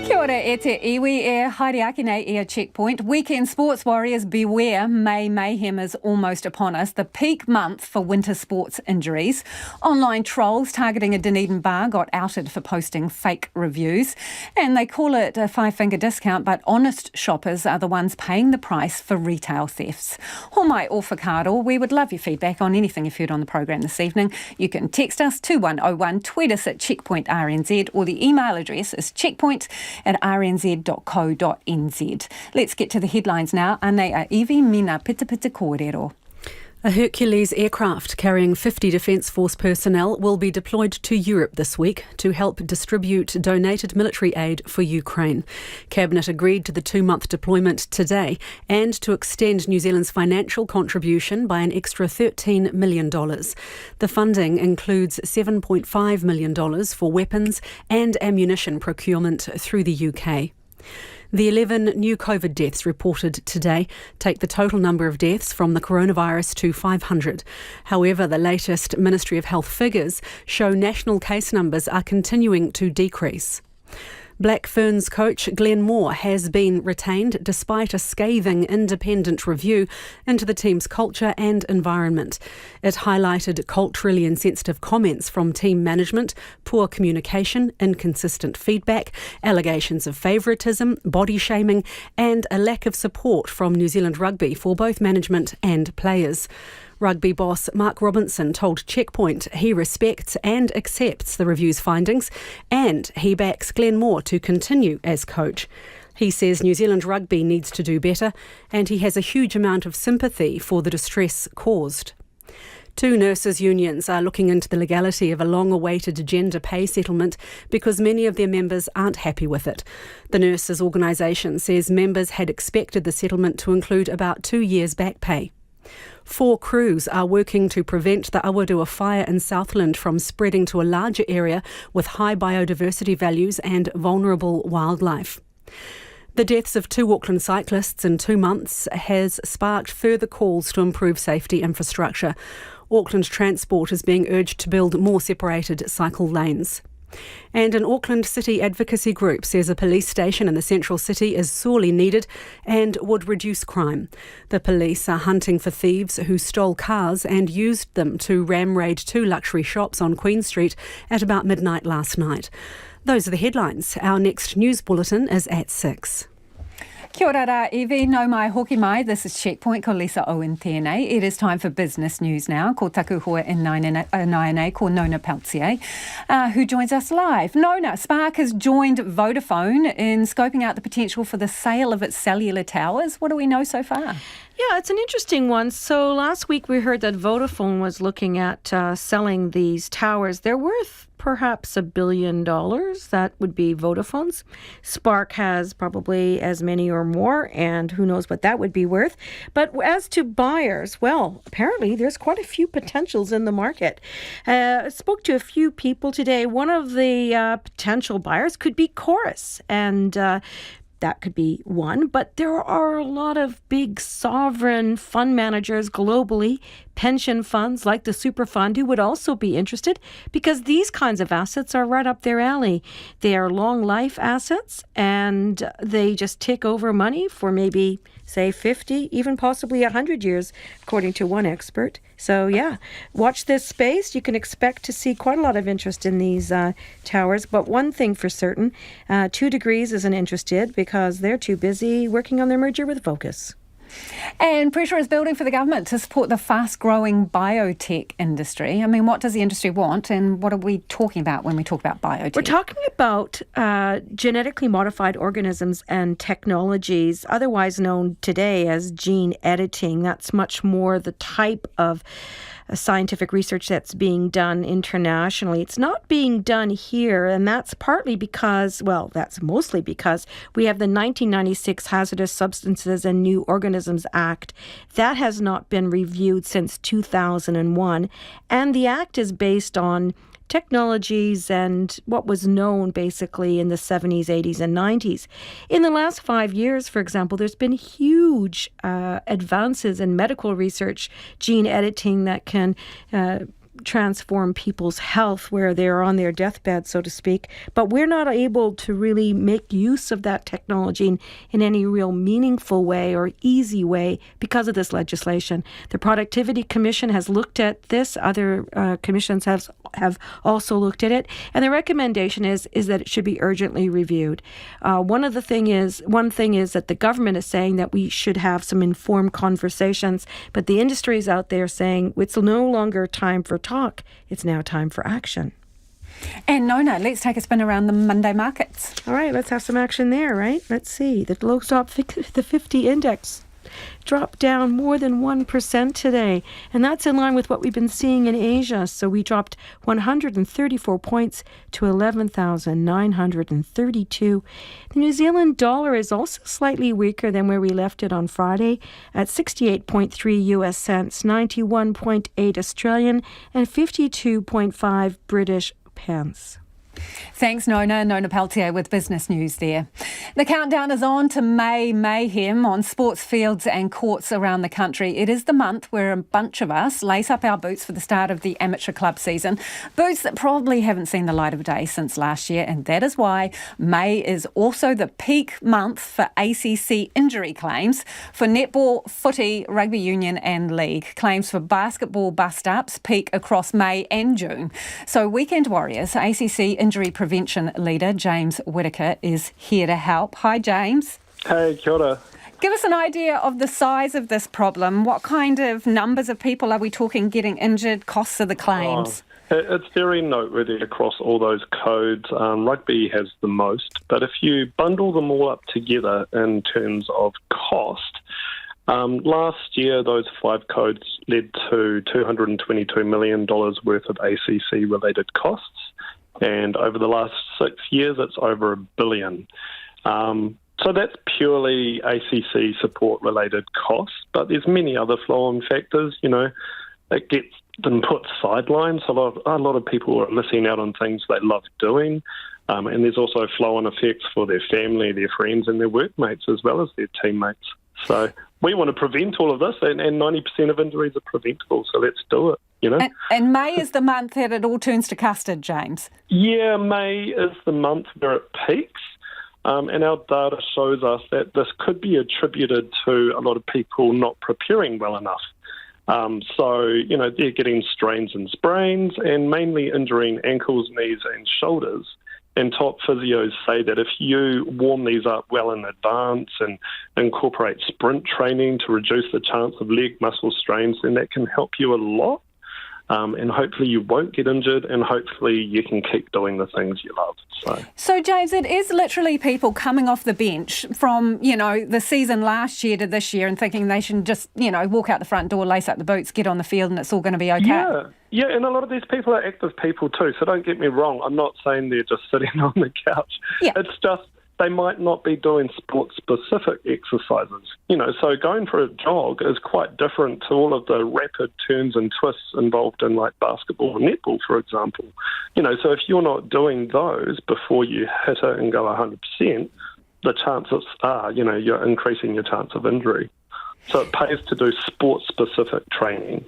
Kia ora e te iwi e haere ake nei e a checkpoint. Weekend sports warriors beware, May mayhem is almost upon us. The peak month for winter sports injuries. Online trolls targeting a Dunedin bar got outed for posting fake reviews. And they call it a five-finger discount, but honest shoppers are the ones paying the price for retail thefts. Homai o whakaaro, we would love your feedback on anything you've heard on the programme this evening. You can text us 2101, tweet us at Checkpoint RNZ, or the email address is checkpoint@rnz.co.nz. Let's get to the headlines now. Anei a iwi mina pita pita kōrero. A Hercules aircraft carrying 50 Defence Force personnel will be deployed to Europe this week to help distribute donated military aid for Ukraine. Cabinet agreed to the 2-month deployment today and to extend New Zealand's financial contribution by an extra $13 million. The funding includes $7.5 million for weapons and ammunition procurement through the UK. The 11 new COVID deaths reported today take the total number of deaths from the coronavirus to 500. However, the latest Ministry of Health figures show national case numbers are continuing to decrease. Black Ferns coach Glenn Moore has been retained despite a scathing independent review into the team's culture and environment. It highlighted culturally insensitive comments from team management, poor communication, inconsistent feedback, allegations of favouritism, body shaming, and a lack of support from New Zealand Rugby for both management and players. Rugby boss Mark Robinson told Checkpoint he respects and accepts the review's findings and he backs Glenn Moore to continue as coach. He says New Zealand Rugby needs to do better and he has a huge amount of sympathy for the distress caused. 2 nurses' unions are looking into the legality of a long-awaited gender pay settlement because many of their members aren't happy with it. The nurses' organisation says members had expected the settlement to include about 2 years back pay. 4 crews are working to prevent the Awadua fire in Southland from spreading to a larger area with high biodiversity values and vulnerable wildlife. The deaths of 2 Auckland cyclists in 2 months has sparked further calls to improve safety infrastructure. Auckland Transport is being urged to build more separated cycle lanes. And an Auckland City advocacy group says a police station in the central city is sorely needed and would reduce crime. The police are hunting for thieves who stole cars and used them to ram raid 2 luxury shops on Queen Street at about midnight last night. Those are the headlines. Our next news bulletin is at 6. Kia ora rā, Evie, no mai hoki mai. This is Checkpoint, ko Lisa Owen tēnei. It is time for business news now. Ko taku hoa in Nainei, ko Nona Peltier, who joins us live. Nona, Spark has joined Vodafone in scoping out the potential for the sale of its cellular towers. What do we know so far? Yeah, it's an interesting one. So last week we heard that Vodafone was looking at selling these towers. They're worth perhaps $1 billion. That would be Vodafone's. Spark has probably as many or more, and who knows what that would be worth. But as to buyers, well, apparently there's quite a few potentials in the market. I spoke to a few people today. One of the potential buyers could be Chorus, and that could be one, but there are a lot of big sovereign fund managers globally, pension funds like the Super Fund, who would also be interested because these kinds of assets are right up their alley. They are long life assets and they just tick over money for maybe, say, 50, even possibly 100 years, according to one expert. So, yeah, watch this space. You can expect to see quite a lot of interest in these towers. But one thing for certain, 2 Degrees isn't interested because they're too busy working on their merger with Vocus. And pressure is building for the government to support the fast-growing biotech industry. I mean, what does the industry want and what are we talking about when we talk about biotech? We're talking about genetically modified organisms and technologies, otherwise known today as gene editing. That's much more the type of scientific research that's being done internationally. It's not being done here, and that's partly because, well, that's mostly because we have the 1996 Hazardous Substances and New Organisms Act. That has not been reviewed since 2001, and the act is based on technologies and what was known basically in the 70s, 80s, and 90s. In the last 5 years, for example, there's been huge advances in medical research, gene editing that can transform people's health where they're on their deathbed, so to speak. But we're not able to really make use of that technology in any real meaningful way or easy way because of this legislation. The Productivity Commission has looked at this. Other commissions have also looked at it. And the recommendation is that it should be urgently reviewed. One thing is that the government is saying that we should have some informed conversations, but the industry is out there saying it's no longer time for talk, it's now time for action. And Nona, let's take a spin around the Monday markets. All right, let's have some action there, right? Let's see. The low stop, the 50 index dropped down more than 1% today, and that's in line with what we've been seeing in Asia. So we dropped 134 points to 11,932. The New Zealand dollar is also slightly weaker than where we left it on Friday at 68.3 US cents, 91.8 Australian, and 52.5 British pence. Thanks, Nona. Nona Peltier with business news there. The countdown is on to May mayhem on sports fields and courts around the country. It is the month where a bunch of us lace up our boots for the start of the amateur club season. Boots that probably haven't seen the light of day since last year, and that is why May is also the peak month for ACC injury claims for netball, footy, rugby union and league. Claims for basketball bust-ups peak across May and June. So Weekend Warriors ACC injury prevention leader James Whitaker is here to help. Hi, James. Hey, kia ora. Give us an idea of the size of this problem. What kind of numbers of people are we talking getting injured, costs of the claims? It's very noteworthy across all those codes. Rugby has the most, but if you bundle them all up together in terms of cost, last year those 5 codes led to $222 million worth of ACC-related costs. And over the last 6 years, it's over $1 billion. So that's purely ACC support-related costs, but there's many other flow-on factors. It gets them put sidelines. A lot of people are missing out on things they love doing, and there's also flow-on effects for their family, their friends, and their workmates, as well as their teammates. So we want to prevent all of this, and 90% of injuries are preventable, so let's do it. And May is the month that it all turns to custard, James. Yeah, May is the month where it peaks. And our data shows us that this could be attributed to a lot of people not preparing well enough. They're getting strains and sprains and mainly injuring ankles, knees and shoulders. And top physios say that if you warm these up well in advance and incorporate sprint training to reduce the chance of leg muscle strains, then that can help you a lot. And hopefully you won't get injured, and hopefully you can keep doing the things you love. So James, it is literally people coming off the bench from, the season last year to this year and thinking they should just, walk out the front door, lace up the boots, get on the field and it's all going to be okay. Yeah, and a lot of these people are active people too, so don't get me wrong. I'm not saying they're just sitting on the couch. Yeah. It's just they might not be doing sport-specific exercises. So going for a jog is quite different to all of the rapid turns and twists involved in like basketball and netball, for example. So if you're not doing those before you hit it and go 100%, the chances are, you're increasing your chance of injury. So it pays to do sport-specific training,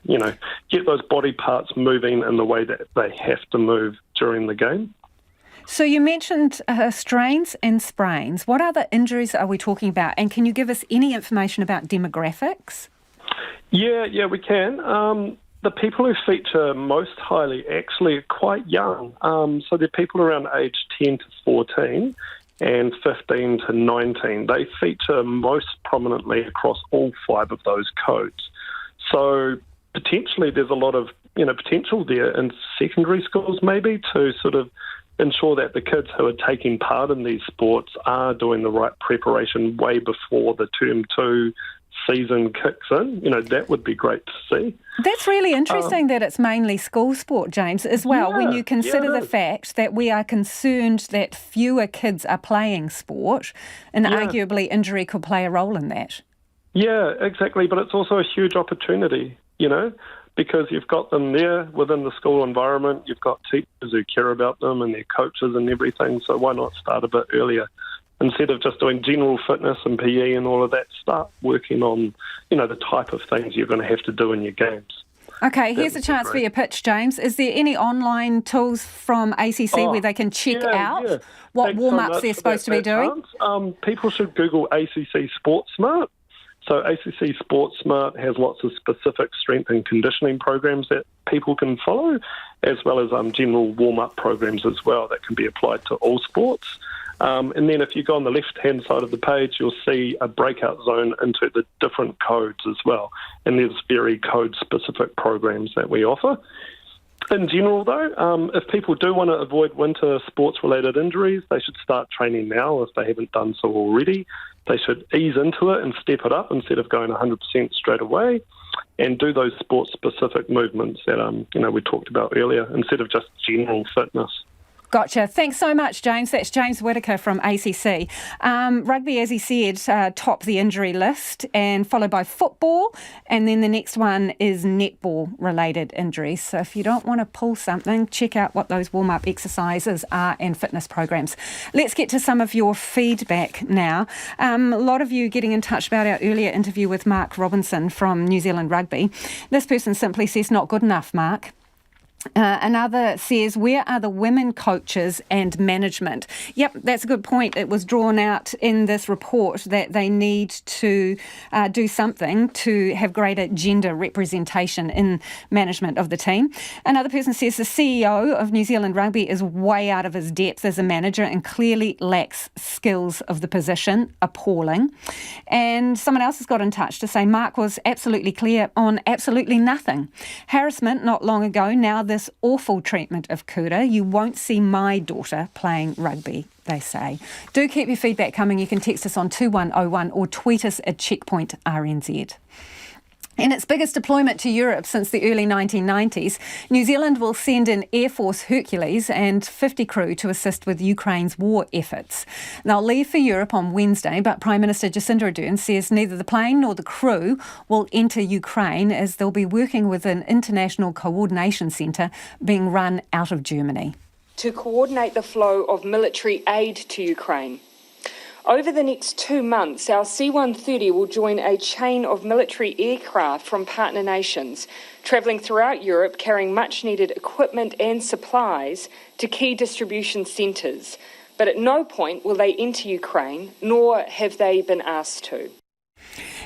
get those body parts moving in the way that they have to move during the game. So you mentioned strains and sprains. What other injuries are we talking about? And can you give us any information about demographics? Yeah, we can. The people who feature most highly actually are quite young. So they're people around age 10 to 14 and 15 to 19. They feature most prominently across all 5 of those codes. So potentially there's a lot of potential there in secondary schools maybe to sort of ensure that the kids who are taking part in these sports are doing the right preparation way before the Term 2 season kicks in. That would be great to see. That's really interesting that it's mainly school sport, James, as well, when you consider the fact that we are concerned that fewer kids are playing sport and arguably injury could play a role in that. Yeah, exactly, but it's also a huge opportunity, because you've got them there within the school environment, you've got teachers who care about them and their coaches and everything, so why not start a bit earlier? Instead of just doing general fitness and PE and all of that, start working on, the type of things you're going to have to do in your games. Okay, here's a chance for your pitch, James. Is there any online tools from ACC where they can check out what warm-ups they're supposed to be doing? People should Google ACC Sports Smart. So ACC Sports Smart has lots of specific strength and conditioning programs that people can follow, as well as general warm-up programs as well that can be applied to all sports. And then if you go on the left-hand side of the page, you'll see a breakout zone into the different codes as well. And there's very code-specific programs that we offer. In general, though, if people do want to avoid winter sports-related injuries, they should start training now if they haven't done so already. They should ease into it and step it up instead of going 100% straight away, and do those sports-specific movements that we talked about earlier instead of just general fitness. Gotcha. Thanks so much, James. That's James Whittaker from ACC. Rugby, as he said, top the injury list, and followed by football, and then the next one is netball-related injuries. So if you don't want to pull something, check out what those warm-up exercises are and fitness programs. Let's get to some of your feedback now. A lot of you getting in touch about our earlier interview with Mark Robinson from New Zealand Rugby. This person simply says, not good enough, Mark. Another says, where are the women coaches and management? Yep, that's a good point. It was drawn out in this report that they need to do something to have greater gender representation in management of the team. Another person says the CEO of New Zealand Rugby is way out of his depth as a manager and clearly lacks skills of the position. Appalling. And someone else has got in touch to say Mark was absolutely clear on absolutely nothing. Harassment not long ago, now this awful treatment of Kura. You won't see my daughter playing rugby, they say. Do keep your feedback coming. You can text us on 2101 or tweet us at Checkpoint RNZ. In its biggest deployment to Europe since the early 1990s, New Zealand will send in Air Force Hercules and 50 crew to assist with Ukraine's war efforts. They'll leave for Europe on Wednesday, but Prime Minister Jacinda Ardern says neither the plane nor the crew will enter Ukraine, as they'll be working with an international coordination centre being run out of Germany. To coordinate the flow of military aid to Ukraine. Over the next 2 months, our C-130 will join a chain of military aircraft from partner nations, travelling throughout Europe, carrying much-needed equipment and supplies to key distribution centres. But at no point will they enter Ukraine, nor have they been asked to.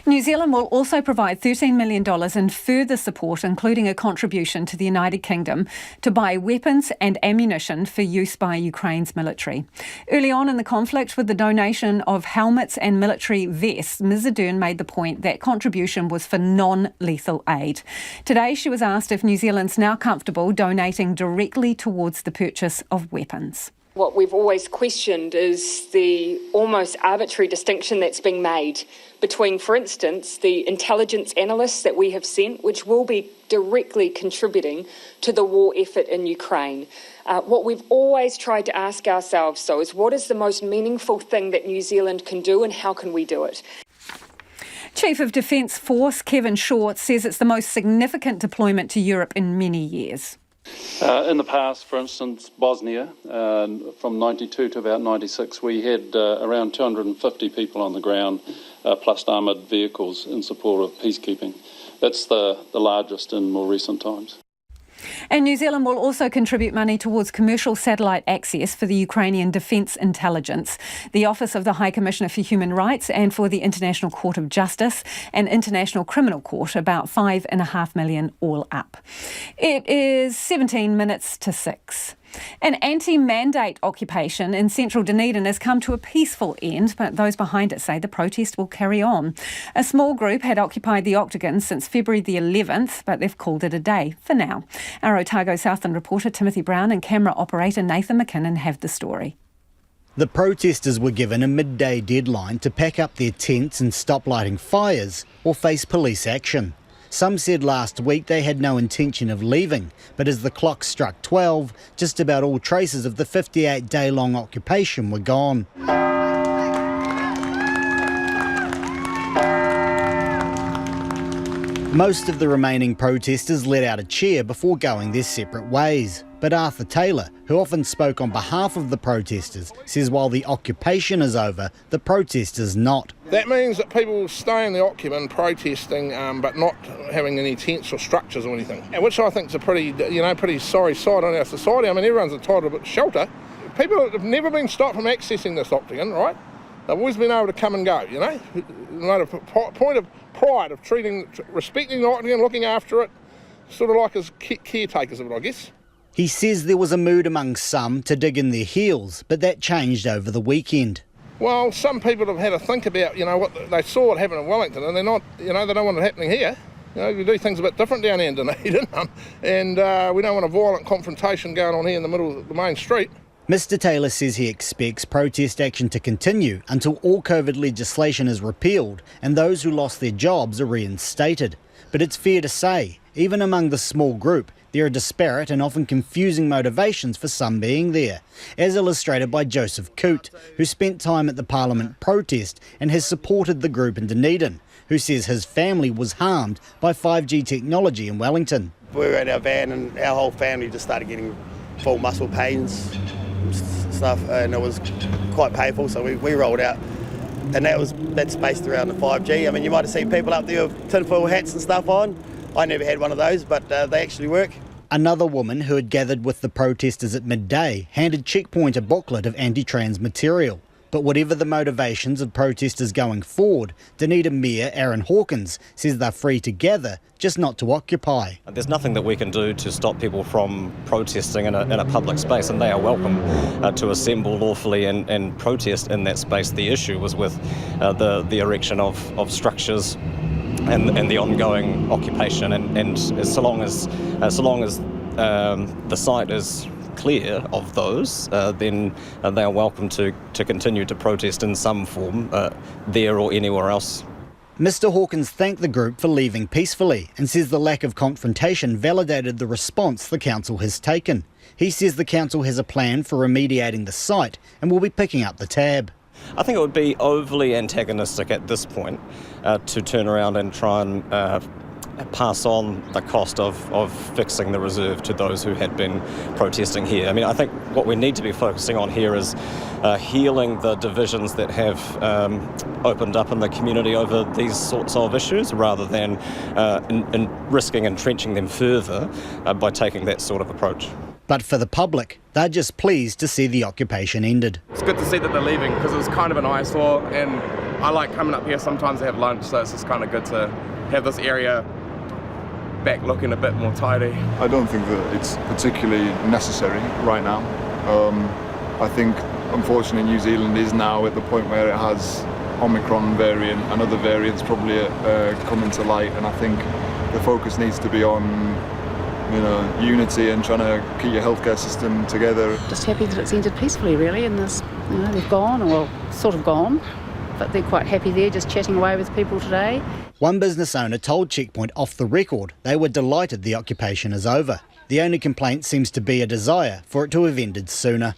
New Zealand will also provide $13 million in further support, including a contribution to the United Kingdom to buy weapons and ammunition for use by Ukraine's military. Early on in the conflict, with the donation of helmets and military vests, Ms Ardern made the point that contribution was for non-lethal aid. Today, she was asked if New Zealand's now comfortable donating directly towards the purchase of weapons. What we've always questioned is the almost arbitrary distinction that's being made between, for instance, the intelligence analysts that we have sent, which will be directly contributing to the war effort in Ukraine. What we've always tried to ask ourselves, though, is what is the most meaningful thing that New Zealand can do and how can we do it? Chief of Defence Force Kevin Short says it's the most significant deployment to Europe in many years. In the past, for instance, Bosnia, from 92 to about 96, we had around 250 people on the ground, plus armoured vehicles in support of peacekeeping. That's the largest in more recent times. And New Zealand will also contribute money towards commercial satellite access for the Ukrainian Defence Intelligence, the Office of the High Commissioner for Human Rights, and for the International Court of Justice and International Criminal Court, about $5.5 million all up. It is 17 minutes to 6. An anti-mandate occupation in central Dunedin has come to a peaceful end, but those behind it say the protest will carry on. A small group had occupied the Octagon since February the 11th, but they've called it a day for now. Our Otago Southland reporter Timothy Brown and camera operator Nathan McKinnon have the story. The protesters were given a midday deadline to pack up their tents and stop lighting fires or face police action. Some said last week they had no intention of leaving, but as the clock struck 12, just about all traces of the 58-day-long occupation were gone. Most of the remaining protesters let out a cheer before going their separate ways. But Arthur Taylor, who often spoke on behalf of the protesters, says while the occupation is over, the protest is not. That means that people will stay in the Octagon protesting, but not having any tents or structures or anything, which I think is a pretty sorry sight on our society. I mean, everyone's entitled to shelter. People have never been stopped from accessing this Octagon, right? They've always been able to come and go, you know. Made a point of pride of respecting the Octagon, looking after it, sort of like as caretakers of it, I guess. He says there was a mood among some to dig in their heels, but that changed over the weekend. Well, some people have had to think about, what they saw what happened in Wellington, and they're not, they don't want it happening here. We do things a bit different down here in Dunedin, and we don't want a violent confrontation going on here in the middle of the main street. Mr Taylor says he expects protest action to continue until all COVID legislation is repealed and those who lost their jobs are reinstated. But it's fair to say, even among the small group, there are disparate and often confusing motivations for some being there, as illustrated by Joseph Coote, who spent time at the Parliament protest and has supported the group in Dunedin, who says his family was harmed by 5G technology in Wellington. We were in our van and our whole family just started getting full muscle pains and stuff, and it was quite painful, so we rolled out. And that's based around the 5G. I mean, you might have seen people up there with tinfoil hats and stuff on. I never had one of those, but they actually work. Another woman who had gathered with the protesters at midday handed Checkpoint a booklet of anti-trans material. But whatever the motivations of protesters going forward, Dunedin Mayor Aaron Hawkins says they're free to gather, just not to occupy. There's nothing that we can do to stop people from protesting in a public space, and they are welcome to assemble lawfully and protest in that space. The issue was with the erection of structures and the ongoing occupation, and so long as the site is clear of those, then they are welcome to continue to protest in some form there or anywhere else. Mr Hawkins thanked the group for leaving peacefully and says the lack of confrontation validated the response the council has taken. He says the council has a plan for remediating the site and will be picking up the tab. I think it would be overly antagonistic at this point to turn around and try and pass on the cost of fixing the reserve to those who had been protesting here. I mean, I think what we need to be focusing on here is healing the divisions that have opened up in the community over these sorts of issues, rather than in risking entrenching them further by taking that sort of approach. But for the public, they're just pleased to see the occupation ended. It's good to see that they're leaving because it was kind of an eyesore, and I like coming up here sometimes to have lunch, so it's just kind of good to have this area back looking a bit more tidy. I don't think that it's particularly necessary right now. I think unfortunately New Zealand is now at the point where it has Omicron variant and other variants probably coming to light, and I think the focus needs to be on unity and trying to keep your healthcare system together. Just happy that it's ended peacefully, really, and this, they've gone, well, sort of gone, but they're quite happy there, just chatting away with people today. One business owner told Checkpoint off the record they were delighted the occupation is over. The only complaint seems to be a desire for it to have ended sooner.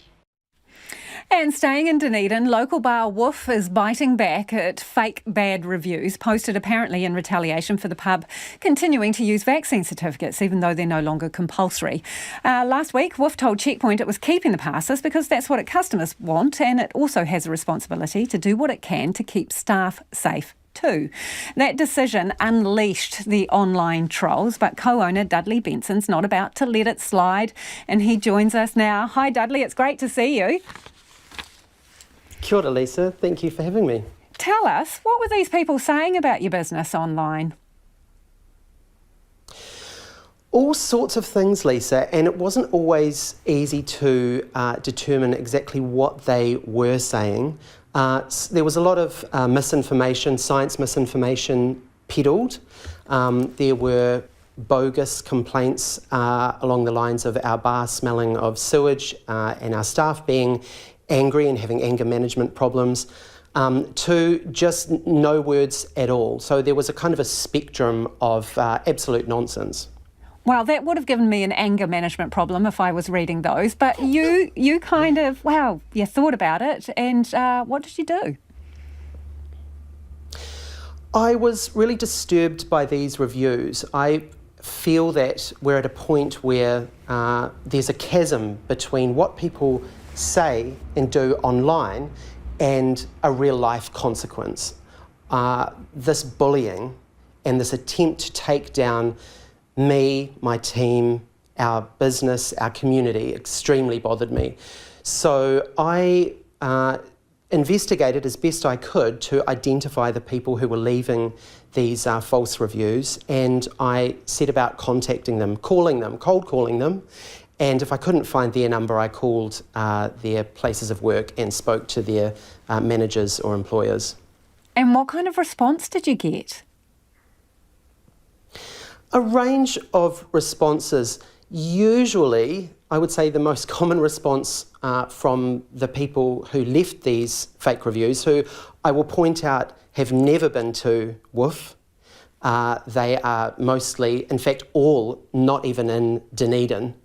And staying in Dunedin, local bar Woof is biting back at fake bad reviews posted apparently in retaliation for the pub continuing to use vaccine certificates even though they're no longer compulsory. Last week, Woof told Checkpoint it was keeping the passes because that's what its customers want, and it also has a responsibility to do what it can to keep staff safe too. That decision unleashed the online trolls, but co-owner Dudley Benson's not about to let it slide, and he joins us now. Hi Dudley, it's great to see you. Kia ora, Lisa. Thank you for having me. Tell us, what were these people saying about your business online? All sorts of things, Lisa, and it wasn't always easy to determine exactly what they were saying. There was a lot of misinformation, science misinformation peddled. There were bogus complaints along the lines of our bar smelling of sewage and our staff being angry and having anger management problems, to just no words at all. So there was a kind of a spectrum of absolute nonsense. Well, that would have given me an anger management problem if I was reading those, but you kind of, you thought about it, and what did you do? I was really disturbed by these reviews. I feel that we're at a point where there's a chasm between what people say and do online and a real life consequence. This bullying and this attempt to take down me, my team, our business, our community extremely bothered me. So I investigated as best I could to identify the people who were leaving these false reviews, and I set about contacting them, cold calling them. And if I couldn't find their number, I called their places of work and spoke to their managers or employers. And what kind of response did you get? A range of responses. Usually, I would say the most common response from the people who left these fake reviews, who I will point out have never been to Woof. They are mostly, in fact, all not even in Dunedin.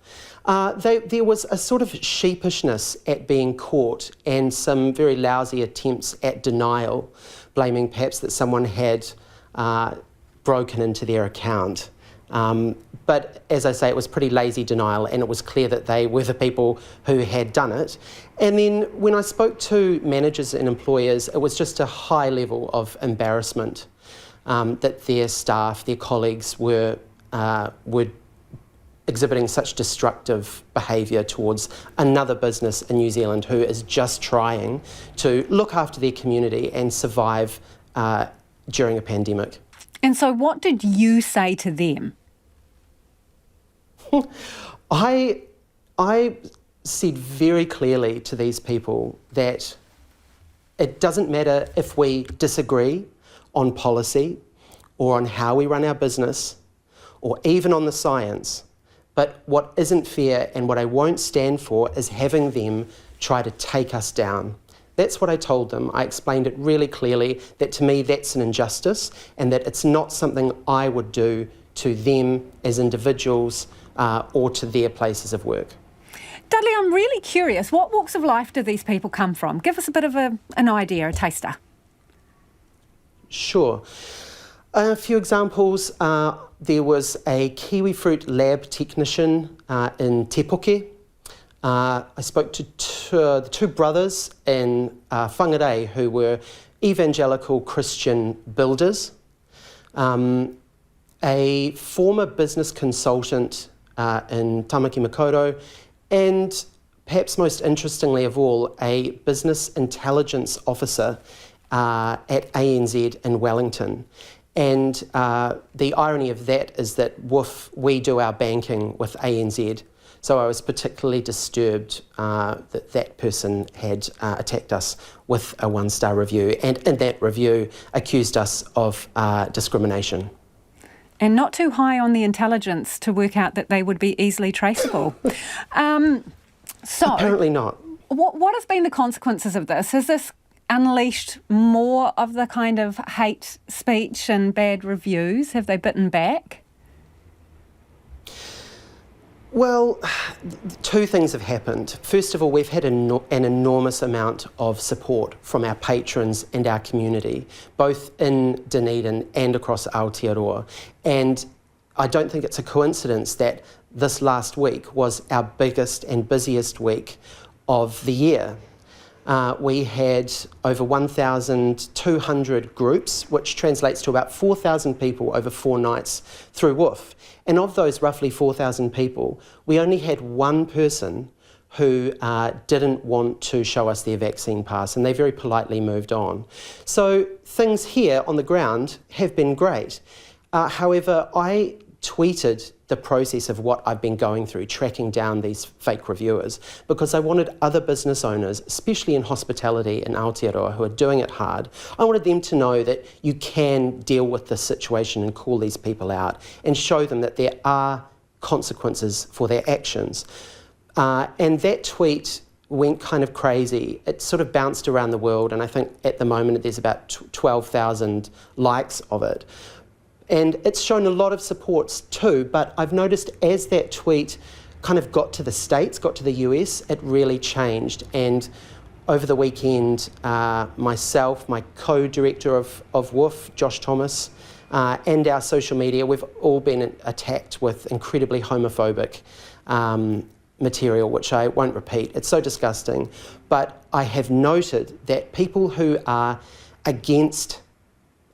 There was a sort of sheepishness at being caught and some very lousy attempts at denial, blaming perhaps that someone had broken into their account. But as I say, it was pretty lazy denial, and it was clear that they were the people who had done it. And then when I spoke to managers and employers, it was just a high level of embarrassment that their staff, their colleagues were exhibiting such destructive behaviour towards another business in New Zealand who is just trying to look after their community and survive during a pandemic. And so what did you say to them? I said very clearly to these people that it doesn't matter if we disagree on policy or on how we run our business or even on the science, but what isn't fair and what I won't stand for is having them try to take us down. That's what I told them. I explained it really clearly that to me that's an injustice and that it's not something I would do to them as individuals or to their places of work. Dudley, I'm really curious, what walks of life do these people come from? Give us a bit of an idea, a taster. Sure. A few examples. There was a kiwi fruit lab technician in Te Puke. I spoke to the two brothers in Whangarei who were evangelical Christian builders. A former business consultant in Tamaki Makaurau, and perhaps most interestingly of all, a business intelligence officer at ANZ in Wellington. And the irony of that is that Woof, we do our banking with ANZ. So I was particularly disturbed that that person had attacked us with a one-star review, and in that review accused us of discrimination. And not too high on the intelligence to work out that they would be easily traceable. So apparently not. What have been the consequences of this? Has this unleashed more of the kind of hate speech and bad reviews? Have they bitten back? Well, two things have happened. First of all, we've had an enormous amount of support from our patrons and our community, both in Dunedin and across Aotearoa. And I don't think it's a coincidence that this last week was our biggest and busiest week of the year. We had over 1,200 groups, which translates to about 4,000 people over 4 nights through Woof. And of those roughly 4,000 people, we only had one person who didn't want to show us their vaccine pass, and they very politely moved on. So things here on the ground have been great. However, I tweeted the process of what I've been going through, tracking down these fake reviewers, because I wanted other business owners, especially in hospitality in Aotearoa, who are doing it hard, I wanted them to know that you can deal with this situation and call these people out and show them that there are consequences for their actions. And that tweet went kind of crazy. It sort of bounced around the world, and I think at the moment there's about 12,000 likes of it. And it's shown a lot of supports too, but I've noticed as that tweet kind of got to the States, got to the US, it really changed. And over the weekend, myself, my co-director of Woof, Josh Thomas, and our social media, we've all been attacked with incredibly homophobic material, which I won't repeat. It's so disgusting. But I have noted that people who are against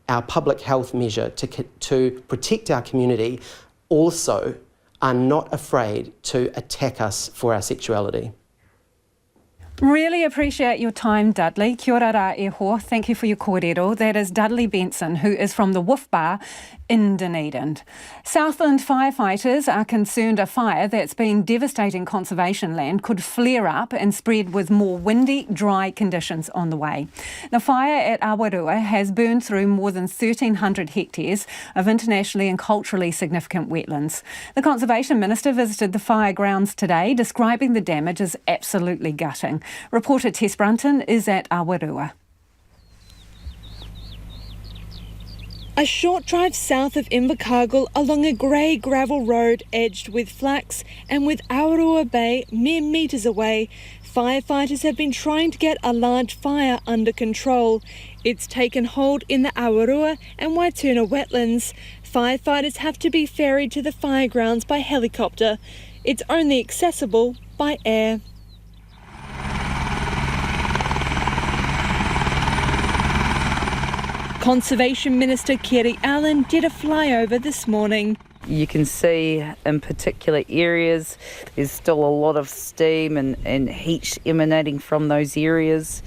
our public health measure to protect our community also are not afraid to attack us for our sexuality. Really appreciate your time, Dudley. Kia ora rā e hoa. Thank you for your kōrero. That is Dudley Benson, who is from the Woof Bar in Dunedin. Southland firefighters are concerned a fire that's been devastating conservation land could flare up and spread with more windy, dry conditions on the way. The fire at Awarua has burned through more than 1,300 hectares of internationally and culturally significant wetlands. The Conservation Minister visited the fire grounds today, describing the damage as absolutely gutting. Reporter Tess Brunton is at Awarua. A short drive south of Invercargill along a grey gravel road edged with flax and with Awarua Bay mere metres away, firefighters have been trying to get a large fire under control. It's taken hold in the Awarua and Waituna wetlands. Firefighters have to be ferried to the fire grounds by helicopter. It's only accessible by air. Conservation Minister Kerry Allen did a flyover this morning. You can see in particular areas there's still a lot of steam and heat emanating from those areas.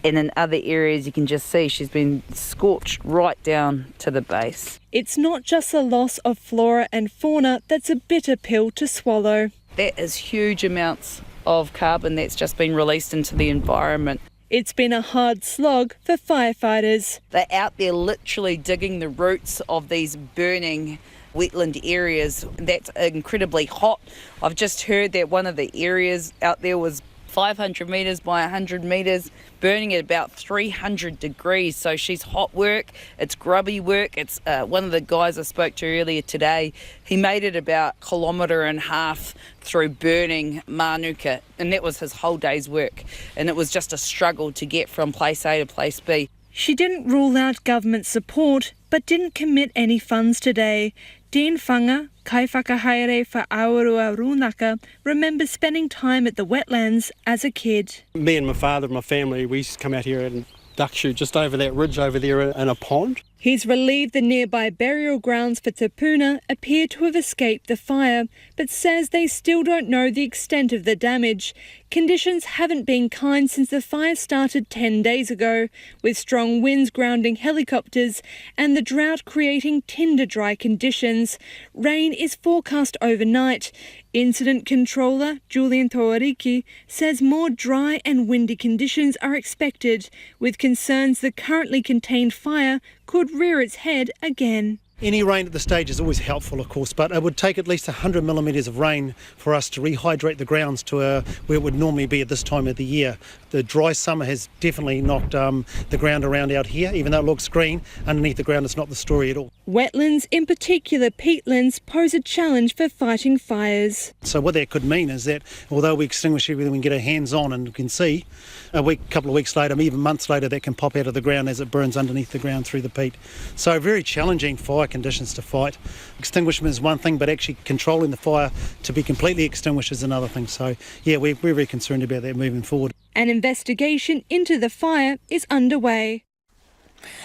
And in other areas you can just see she's been scorched right down to the base. It's not just the loss of flora and fauna that's a bitter pill to swallow. That is huge amounts of carbon that's just been released into the environment. It's been a hard slog for firefighters. They're out there literally digging the roots of these burning wetland areas. That's incredibly hot. I've just heard that one of the areas out there was 500 metres by 100 metres, burning at about 300 degrees. So she's hot work, it's grubby work. It's one of the guys I spoke to earlier today, he made it about 1.5 kilometres through burning manuka, and that was his whole day's work. And it was just a struggle to get from place A to place B. She didn't rule out government support, but didn't commit any funds today. Dean Whanga, kai whakahaere for Aurua Runaka, remembers spending time at the wetlands as a kid. Me and my father and my family, we used to come out here and duck shoot just over that ridge over there in a pond. He's relieved the nearby burial grounds for Te Puna appear to have escaped the fire, but says they still don't know the extent of the damage. Conditions haven't been kind since the fire started 10 days ago, with strong winds grounding helicopters and the drought creating tinder-dry conditions. Rain is forecast overnight. Incident controller Julian Toariki says more dry and windy conditions are expected, with concerns the currently contained fire could rear its head again. Any rain at this stage is always helpful, of course, but it would take at least 100 millimetres of rain for us to rehydrate the grounds to where it would normally be at this time of the year. The dry summer has definitely knocked the ground around out here. Even though it looks green, underneath the ground it's not the story at all. Wetlands, in particular peatlands, pose a challenge for fighting fires. So what that could mean is that although we extinguish everything, we can get our hands on and we can see, couple of weeks later, even months later, that can pop out of the ground as it burns underneath the ground through the peat. So very challenging fire conditions to fight. Extinguishment is one thing, but actually controlling the fire to be completely extinguished is another thing. So yeah, we're very concerned about that moving forward. An investigation into the fire is underway.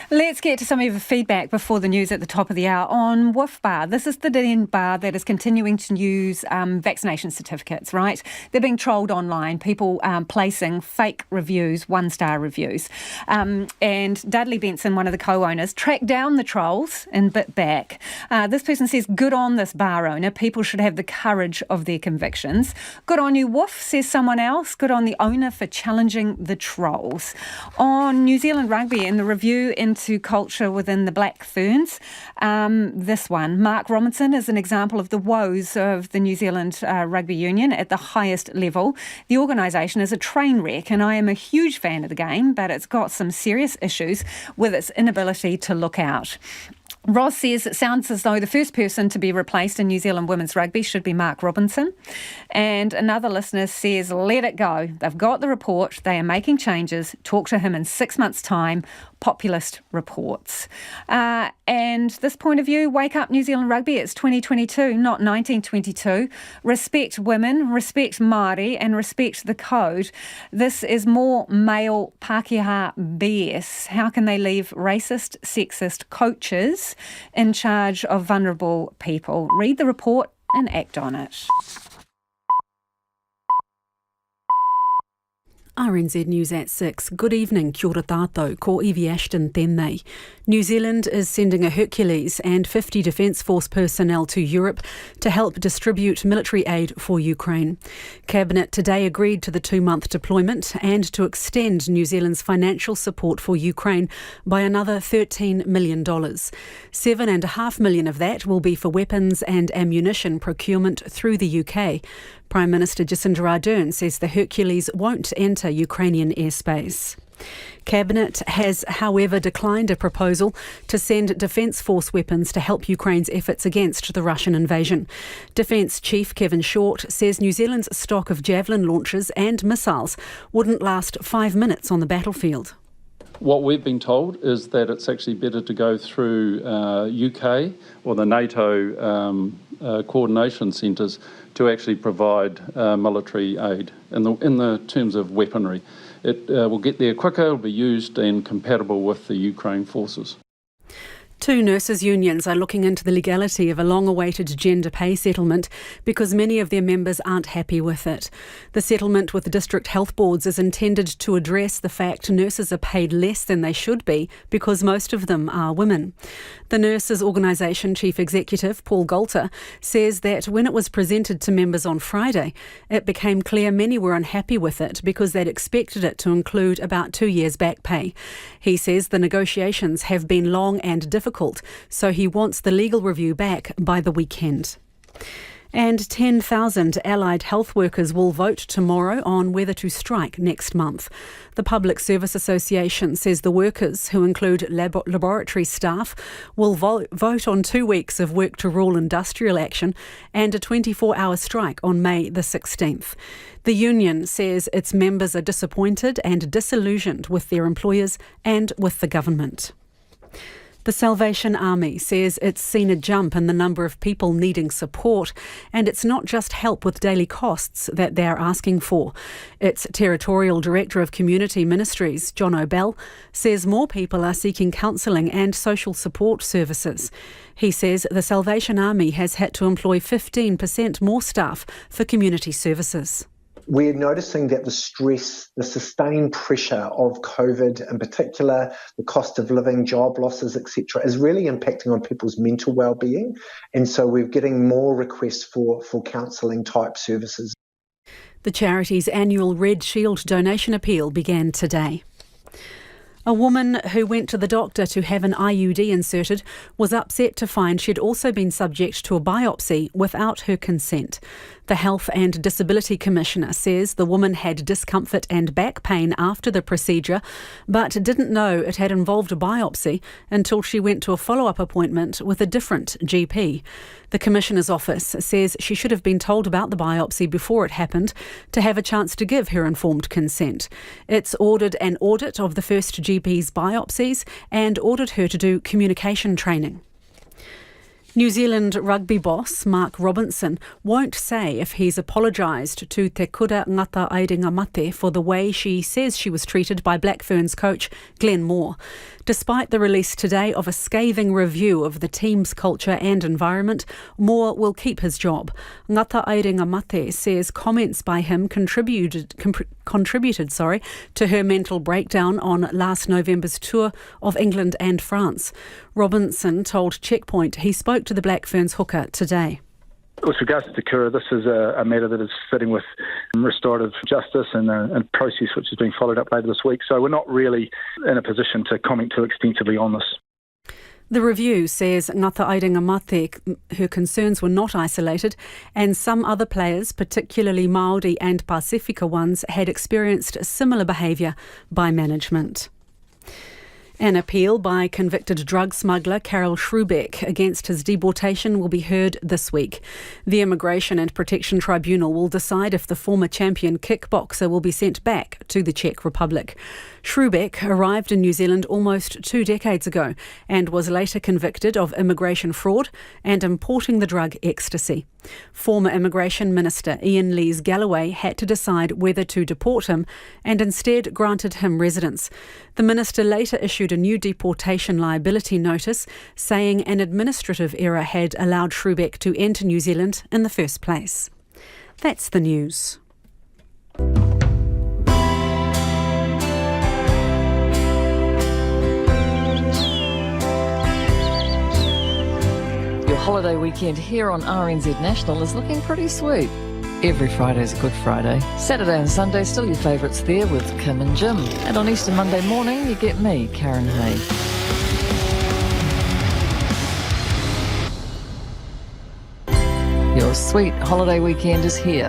Let's get to some of your feedback before the news at the top of the hour on Woof Bar. This is the Dunedin bar that is continuing to use vaccination certificates, right? They're being trolled online, people placing fake reviews, one-star reviews. And Dudley Benson, one of the co-owners, tracked down the trolls and bit back. This person says, good on this bar owner. People should have the courage of their convictions. Good on you, Woof, says someone else. Good on the owner for challenging the trolls. On New Zealand Rugby and the review into culture within the Black Ferns. This one, Mark Robinson, is an example of the woes of the New Zealand Rugby Union at the highest level. The organisation is a train wreck, and I am a huge fan of the game, but it's got some serious issues with its inability to look out. Ross says it sounds as though the first person to be replaced in New Zealand women's rugby should be Mark Robinson. And another listener says, let it go. They've got the report. They are making changes. Talk to him in 6 months' time. Populist reports. And this point of view, wake up New Zealand Rugby. It's 2022, not 1922. Respect women, respect Māori, and respect the code. This is more male Pākehā BS. How can they leave racist, sexist coaches in charge of vulnerable people? Read the report and act on it. RNZ News at 6. Good evening, kia ora tātou, ko Evie Ashton tēnei. New Zealand is sending a Hercules and 50 Defence Force personnel to Europe to help distribute military aid for Ukraine. Cabinet today agreed to the 2-month deployment and to extend New Zealand's financial support for Ukraine by another $13 million. $7.5 million of that will be for weapons and ammunition procurement through the UK. Prime Minister Jacinda Ardern says the Hercules won't enter Ukrainian airspace. Cabinet has, however, declined a proposal to send Defence Force weapons to help Ukraine's efforts against the Russian invasion. Defence Chief Kevin Short says New Zealand's stock of Javelin launchers and missiles wouldn't last 5 minutes on the battlefield. What we've been told is that it's actually better to go through UK or the NATO coordination centres to actually provide military aid in the terms of weaponry. It will get there quicker, it will be used and compatible with the Ukraine forces. 2 nurses' unions are looking into the legality of a long-awaited gender pay settlement because many of their members aren't happy with it. The settlement with the district health boards is intended to address the fact nurses are paid less than they should be because most of them are women. The Nurses Organisation Chief Executive, Paul Golter, says that when it was presented to members on Friday, it became clear many were unhappy with it because they'd expected it to include about 2 years' back pay. He says the negotiations have been long and difficult, so he wants the legal review back by the weekend. And 10,000 allied health workers will vote tomorrow on whether to strike next month. The Public Service Association says the workers, who include laboratory staff, will vote on 2 weeks of work to rule industrial action and a 24-hour strike on May the 16th. The union says its members are disappointed and disillusioned with their employers and with the government. The Salvation Army says it's seen a jump in the number of people needing support, and it's not just help with daily costs that they're asking for. Its Territorial Director of Community Ministries, John O'Bell, says more people are seeking counselling and social support services. He says the Salvation Army has had to employ 15% more staff for community services. We're noticing that the stress, the sustained pressure of COVID in particular, the cost of living, job losses, etc., is really impacting on people's mental well-being. And so we're getting more requests for counselling type services. The charity's annual Red Shield donation appeal began today. A woman who went to the doctor to have an IUD inserted was upset to find she'd also been subject to a biopsy without her consent. The Health and Disability Commissioner says the woman had discomfort and back pain after the procedure, but didn't know it had involved a biopsy until she went to a follow-up appointment with a different GP. The Commissioner's office says she should have been told about the biopsy before it happened to have a chance to give her informed consent. It's ordered an audit of the first GP's biopsies and ordered her to do communication training. New Zealand rugby boss Mark Robinson won't say if he's apologised to Te Kura Ngata Airinga Mate for the way she says she was treated by Black Ferns coach Glenn Moore. Despite the release today of a scathing review of the team's culture and environment, Moore will keep his job. Ngata Airinga Mate says comments by him contributed to her mental breakdown on last November's tour of England and France. Robinson told Checkpoint he spoke to the Black Ferns hooker today. With regards to Te Kura, this is a matter that is fitting with restorative justice and a process which is being followed up later this week. So we're not really in a position to comment too extensively on this. The review says Ngata Airinga Mate, her concerns were not isolated, and some other players, particularly Māori and Pasifika ones, had experienced similar behaviour by management. An appeal by convicted drug smuggler Karel Schrubeck against his deportation will be heard this week. The Immigration and Protection Tribunal will decide if the former champion kickboxer will be sent back to the Czech Republic. Schrubeck arrived in New Zealand almost 2 decades ago and was later convicted of immigration fraud and importing the drug ecstasy. Former Immigration Minister Ian Lees-Galloway had to decide whether to deport him and instead granted him residence. The minister later issued a new deportation liability notice saying an administrative error had allowed Schrubeck to enter New Zealand in the first place. That's the news. Your holiday weekend here on RNZ National is looking pretty sweet. Every Friday's a Good Friday. Saturday and Sunday still your favourites there with Kim and Jim. And on Easter Monday morning you get me, Karen Hay. Your sweet holiday weekend is here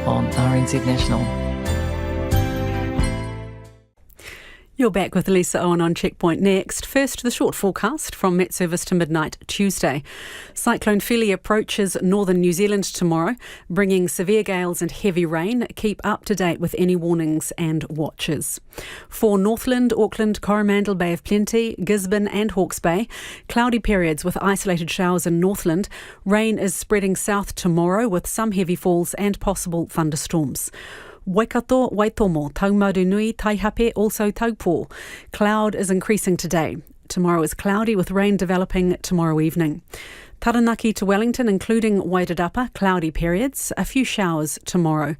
on RNZ National. You're back with Lisa Owen on Checkpoint next. First, the short forecast from Met Service to midnight Tuesday. Cyclone Philly approaches northern New Zealand tomorrow, bringing severe gales and heavy rain. Keep up to date with any warnings and watches. For Northland, Auckland, Coromandel, Bay of Plenty, Gisborne and Hawke's Bay, cloudy periods with isolated showers in Northland. Rain is spreading south tomorrow with some heavy falls and possible thunderstorms. Waikato, Waitomo, Taumarunui, Taihape, also Taupō. Cloud is increasing today. Tomorrow is cloudy with rain developing tomorrow evening. Taranaki to Wellington, including Wairarapa, cloudy periods, a few showers tomorrow.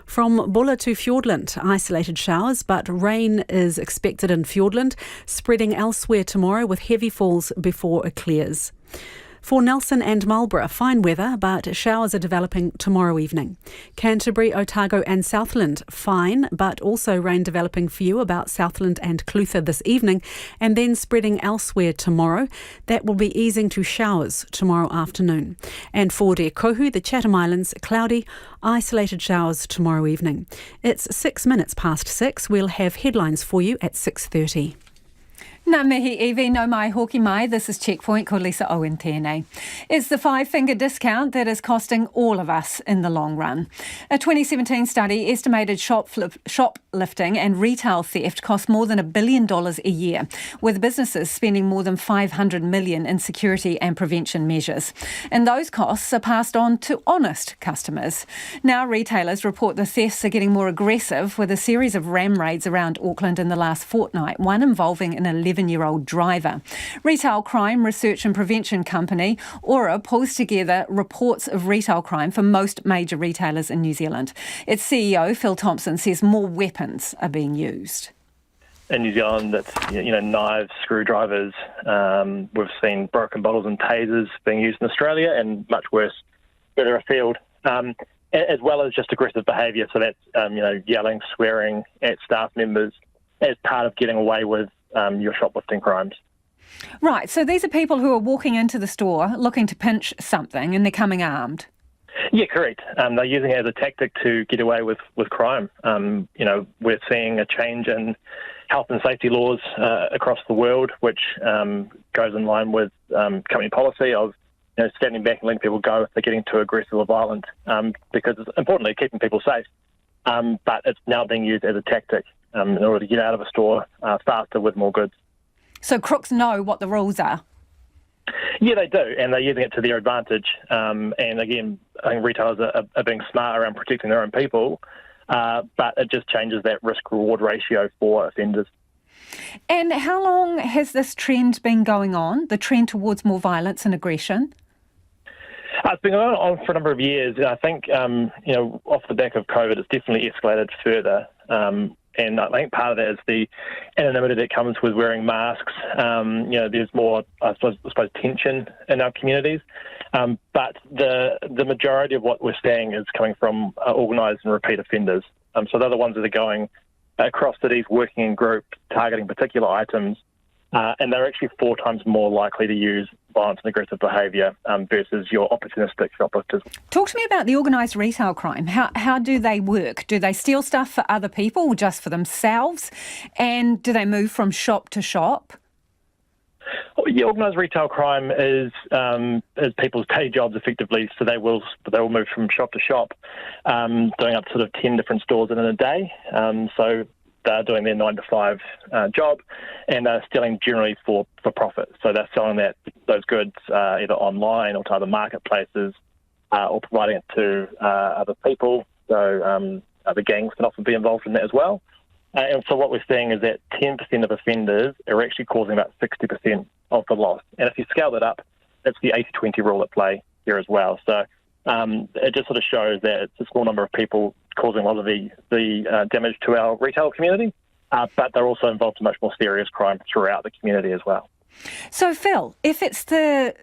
From Bulla to Fiordland, isolated showers, but rain is expected in Fiordland, spreading elsewhere tomorrow with heavy falls before it clears. For Nelson and Marlborough, fine weather, but showers are developing tomorrow evening. Canterbury, Otago and Southland, fine, but also rain developing for you about Southland and Clutha this evening, and then spreading elsewhere tomorrow. That will be easing to showers tomorrow afternoon. And for Te Kohu, the Chatham Islands, cloudy, isolated showers tomorrow evening. It's 6 minutes past 6. We'll have headlines for you at 6:30. Ngā mihi iwi no mai hoki mai. This is Checkpoint, ko Lisa Owen tēnei. It's the five-finger discount that is costing all of us in the long run. A 2017 study estimated shoplifting and retail theft cost more than $1 billion a year, with businesses spending more than $500 million in security and prevention measures. And those costs are passed on to honest customers. Now retailers report the thefts are getting more aggressive, with a series of ram raids around Auckland in the last fortnight, one involving an 11-year-old driver. Retail crime research and prevention company Aura pulls together reports of retail crime for most major retailers in New Zealand. Its CEO, Phil Thompson, says more weapons are being used. In New Zealand, it's knives, screwdrivers. We've seen broken bottles and tasers being used in Australia, and much worse further afield, as well as just aggressive behaviour. So that's yelling, swearing at staff members as part of getting away with your shoplifting crimes. Right, so these are people who are walking into the store looking to pinch something, and they're coming armed. Yeah, correct. They're using it as a tactic to get away with crime. We're seeing a change in health and safety laws across the world, which goes in line with company policy of standing back and letting people go if they're getting too aggressive or violent, because it's importantly keeping people safe. But it's now being used as a tactic in order to get out of a store faster with more goods. So crooks know what the rules are? Yeah, they do, and they're using it to their advantage. And again, I think retailers are being smart around protecting their own people, but it just changes that risk-reward ratio for offenders. And how long has this trend been going on, the trend towards more violence and aggression? It's been going on for a number of years. I think, off the back of COVID, it's definitely escalated further. And I think part of that is the anonymity that comes with wearing masks. There's more, I suppose, tension in our communities. But the majority of what we're seeing is coming from organised and repeat offenders. So they're the ones that are going across cities, working in groups, targeting particular items. And they're actually 4 times more likely to use violence and aggressive behaviour versus your opportunistic shoplifters. Talk to me about the organised retail crime. How do they work? Do they steal stuff for other people or just for themselves? And do they move from shop to shop? Yeah, organised retail crime is people's day jobs effectively, so they will move from shop to shop, doing up to sort of 10 different stores in a day. So they're doing their 9 to 5 job, and they're stealing generally for profit. So they're selling those goods either online or to other marketplaces, or providing it to other people. So other gangs can often be involved in that as well. And so what we're seeing is that 10% of offenders are actually causing about 60% of the loss. And if you scale that up, it's the 80-20 rule at play here as well. So it just sort of shows that it's a small number of people causing a lot of the damage to our retail community, but they're also involved in much more serious crime throughout the community as well. So, Phil, if it's the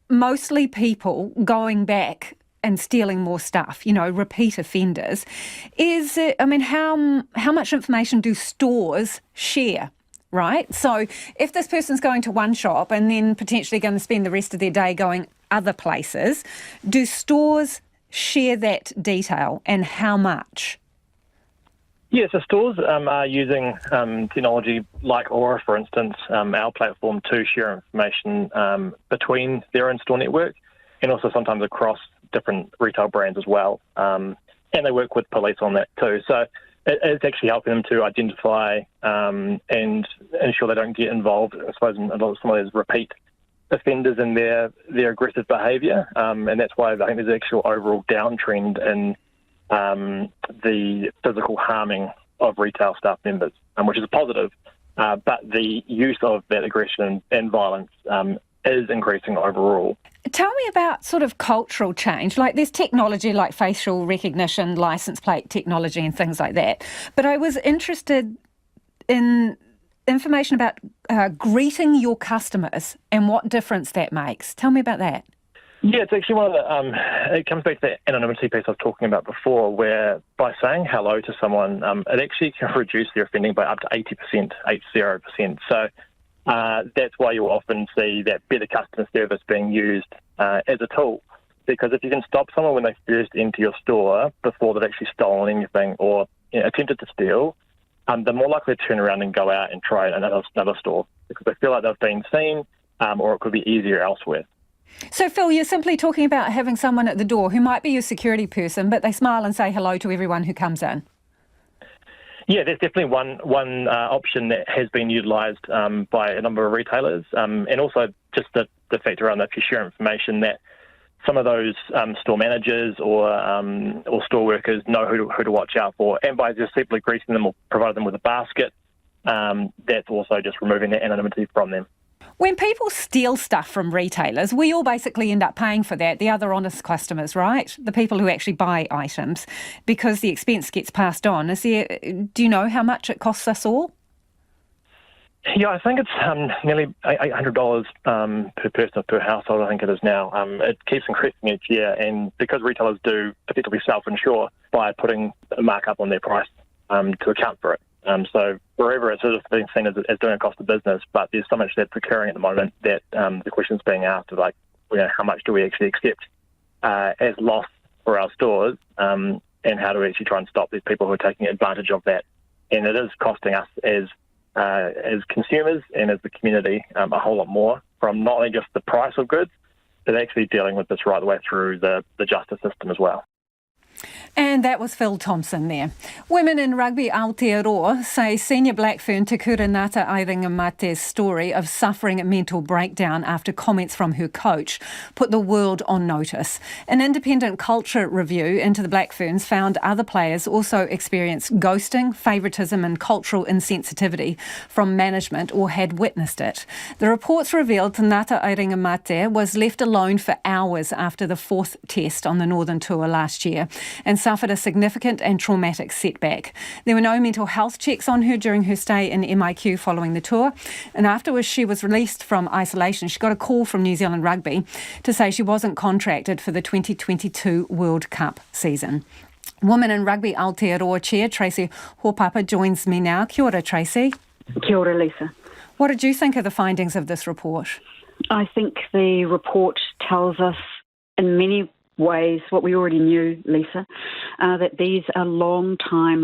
mostly people going back and stealing more stuff, repeat offenders, how much information do stores share? Right? So if this person's going to one shop and then potentially going to spend the rest of their day going other places, do stores share that detail, and how much? Yeah, so stores are using technology like Aura, for instance, our platform, to share information between their own store network and also sometimes across different retail brands as well. And they work with police on that too. So it's actually helping them to identify and ensure they don't get involved, I suppose, in some of those repeat offenders and their aggressive behaviour. And that's why I think there's an actual overall downtrend in the physical harming of retail staff members, which is a positive. But the use of that aggression and violence is increasing overall. Tell me about sort of cultural change. Like there's technology like facial recognition, license plate technology and things like that. But I was interested in information about greeting your customers and what difference that makes. Tell me about that. Yeah, it's actually one of the, it comes back to the anonymity piece I was talking about before, where by saying hello to someone, it actually can reduce their offending by up to 80%, 80%. So that's why you'll often see that better customer service being used as a tool. Because if you can stop someone when they first enter your store before they've actually stolen anything or attempted to steal, they're more likely to turn around and go out and try another store because they feel like they've been seen, or it could be easier elsewhere. So, Phil, you're simply talking about having someone at the door who might be your security person, but they smile and say hello to everyone who comes in. Yeah, there's definitely one option that has been utilised by a number of retailers, and also just the fact around that if you share information that some of those store managers or store workers know who to watch out for, and by just simply greeting them or providing them with a basket, that's also just removing that anonymity from them. When people steal stuff from retailers, we all basically end up paying for that, the other honest customers, right? The people who actually buy items, because the expense gets passed on. Do you know how much it costs us all? Yeah, I think it's nearly $800 per person or per household, I think it is now. It keeps increasing each year, and because retailers do effectively self-insure by putting a markup on their price to account for it. So wherever it's sort of being seen as doing a cost of business, but there's so much that's occurring at the moment that the question's being asked of how much do we actually accept as loss for our stores, and how do we actually try and stop these people who are taking advantage of that? And it is costing us as consumers and as the community a whole lot more from not only just the price of goods, but actually dealing with this right the way through the justice system as well. And that was Phil Thompson there. Women in Rugby Aotearoa say senior Black Fern Te Kura Ngata Airengamate's story of suffering a mental breakdown after comments from her coach put the world on notice. An independent culture review into the Black Ferns found other players also experienced ghosting, favouritism and cultural insensitivity from management or had witnessed it. The reports revealed Ngata Airengamate was left alone for hours after the fourth test on the Northern Tour last year and suffered a significant and traumatic setback. There were no mental health checks on her during her stay in MIQ following the tour, and afterwards she was released from isolation. She got a call from New Zealand Rugby to say she wasn't contracted for the 2022 World Cup season. Woman in Rugby Aotearoa Chair Tracy Hopapa joins me now. Kia ora, Tracy. Kia ora, Lisa. What did you think of the findings of this report? I think the report tells us in many ways what we already knew, Lisa, that these are long-term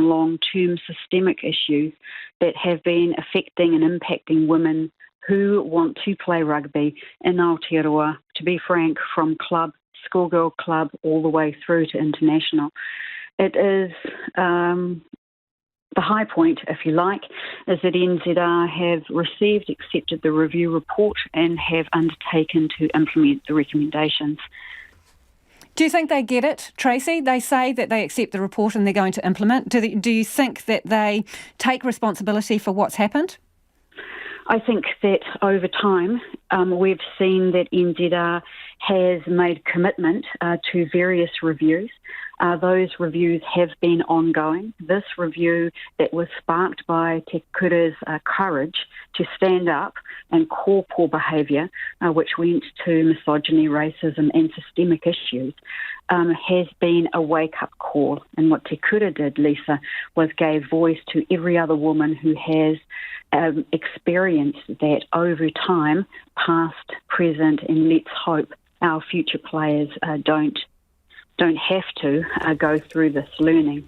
systemic issues that have been affecting and impacting women who want to play rugby in Aotearoa, to be frank, from club, schoolgirl club, all the way through to international. It is the high point, if you like, is that NZR have accepted the review report and have undertaken to implement the recommendations. Do you think they get it, Tracy? They say that they accept the report and they're going to implement. Do you think that they take responsibility for what's happened? I think that over time we've seen that NZR has made commitment to various reviews. Those reviews have been ongoing. This review that was sparked by Te Kura's courage to stand up and call poor behaviour, which went to misogyny, racism and systemic issues, has been a wake-up call. And what Te Kura did, Lisa, was gave voice to every other woman who has experienced that over time, past, present, and let's hope our future players don't have to go through this learning.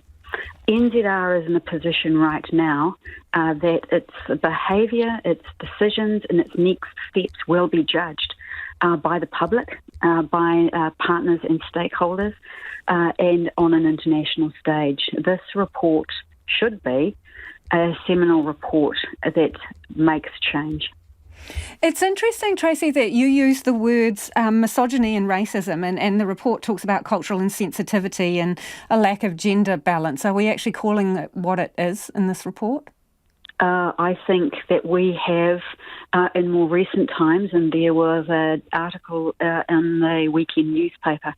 NZR is in a position right now that its behaviour, its decisions and its next steps will be judged by the public, by partners and stakeholders, and on an international stage. This report should be a seminal report that makes change. It's interesting, Tracy, that you use the words misogyny and racism, and the report talks about cultural insensitivity and a lack of gender balance. Are we actually calling it what it is in this report? I think that we have, in more recent times, and there was an article in the weekend newspaper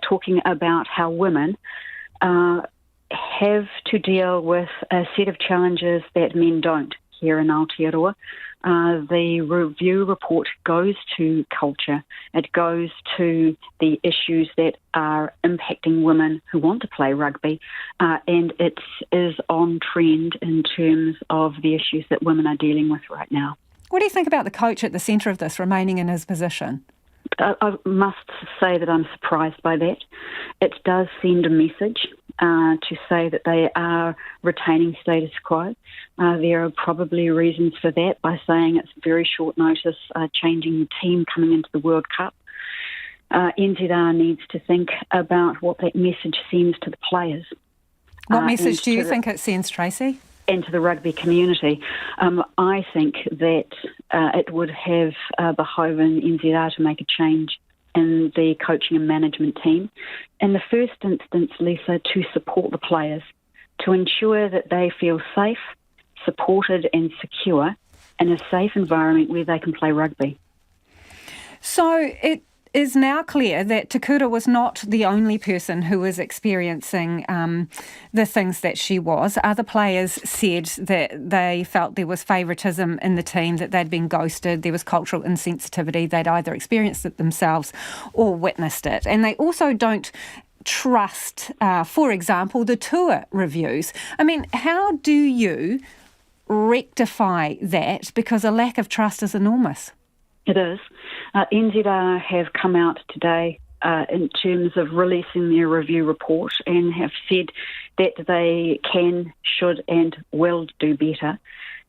talking about how women have to deal with a set of challenges that men don't. here in Aotearoa. The review report goes to culture. It goes to the issues that are impacting women who want to play rugby, and it is on trend in terms of the issues that women are dealing with right now. What do you think about the coach at the centre of this remaining in his position? I must say that I'm surprised by that. It does send a message to say that they are retaining status quo. There are probably reasons for that by saying it's very short notice, changing the team coming into the World Cup. NZR needs to think about what that message sends to the players. What message do you think it sends, Tracy? And to the rugby community. I think that it would have behoven NZR to make a change in the coaching and management team. In the first instance, Lisa, to support the players, to ensure that they feel safe, supported and secure in a safe environment where they can play rugby. So it is now clear that Takura was not the only person who was experiencing the things that she was. Other players said that they felt there was favouritism in the team, that they'd been ghosted, there was cultural insensitivity, they'd either experienced it themselves or witnessed it. And they also don't trust, for example, the tour reviews. I mean, how do you rectify that? Because a lack of trust is enormous. It is. NZR have come out today in terms of releasing their review report and have said that they can, should and will do better.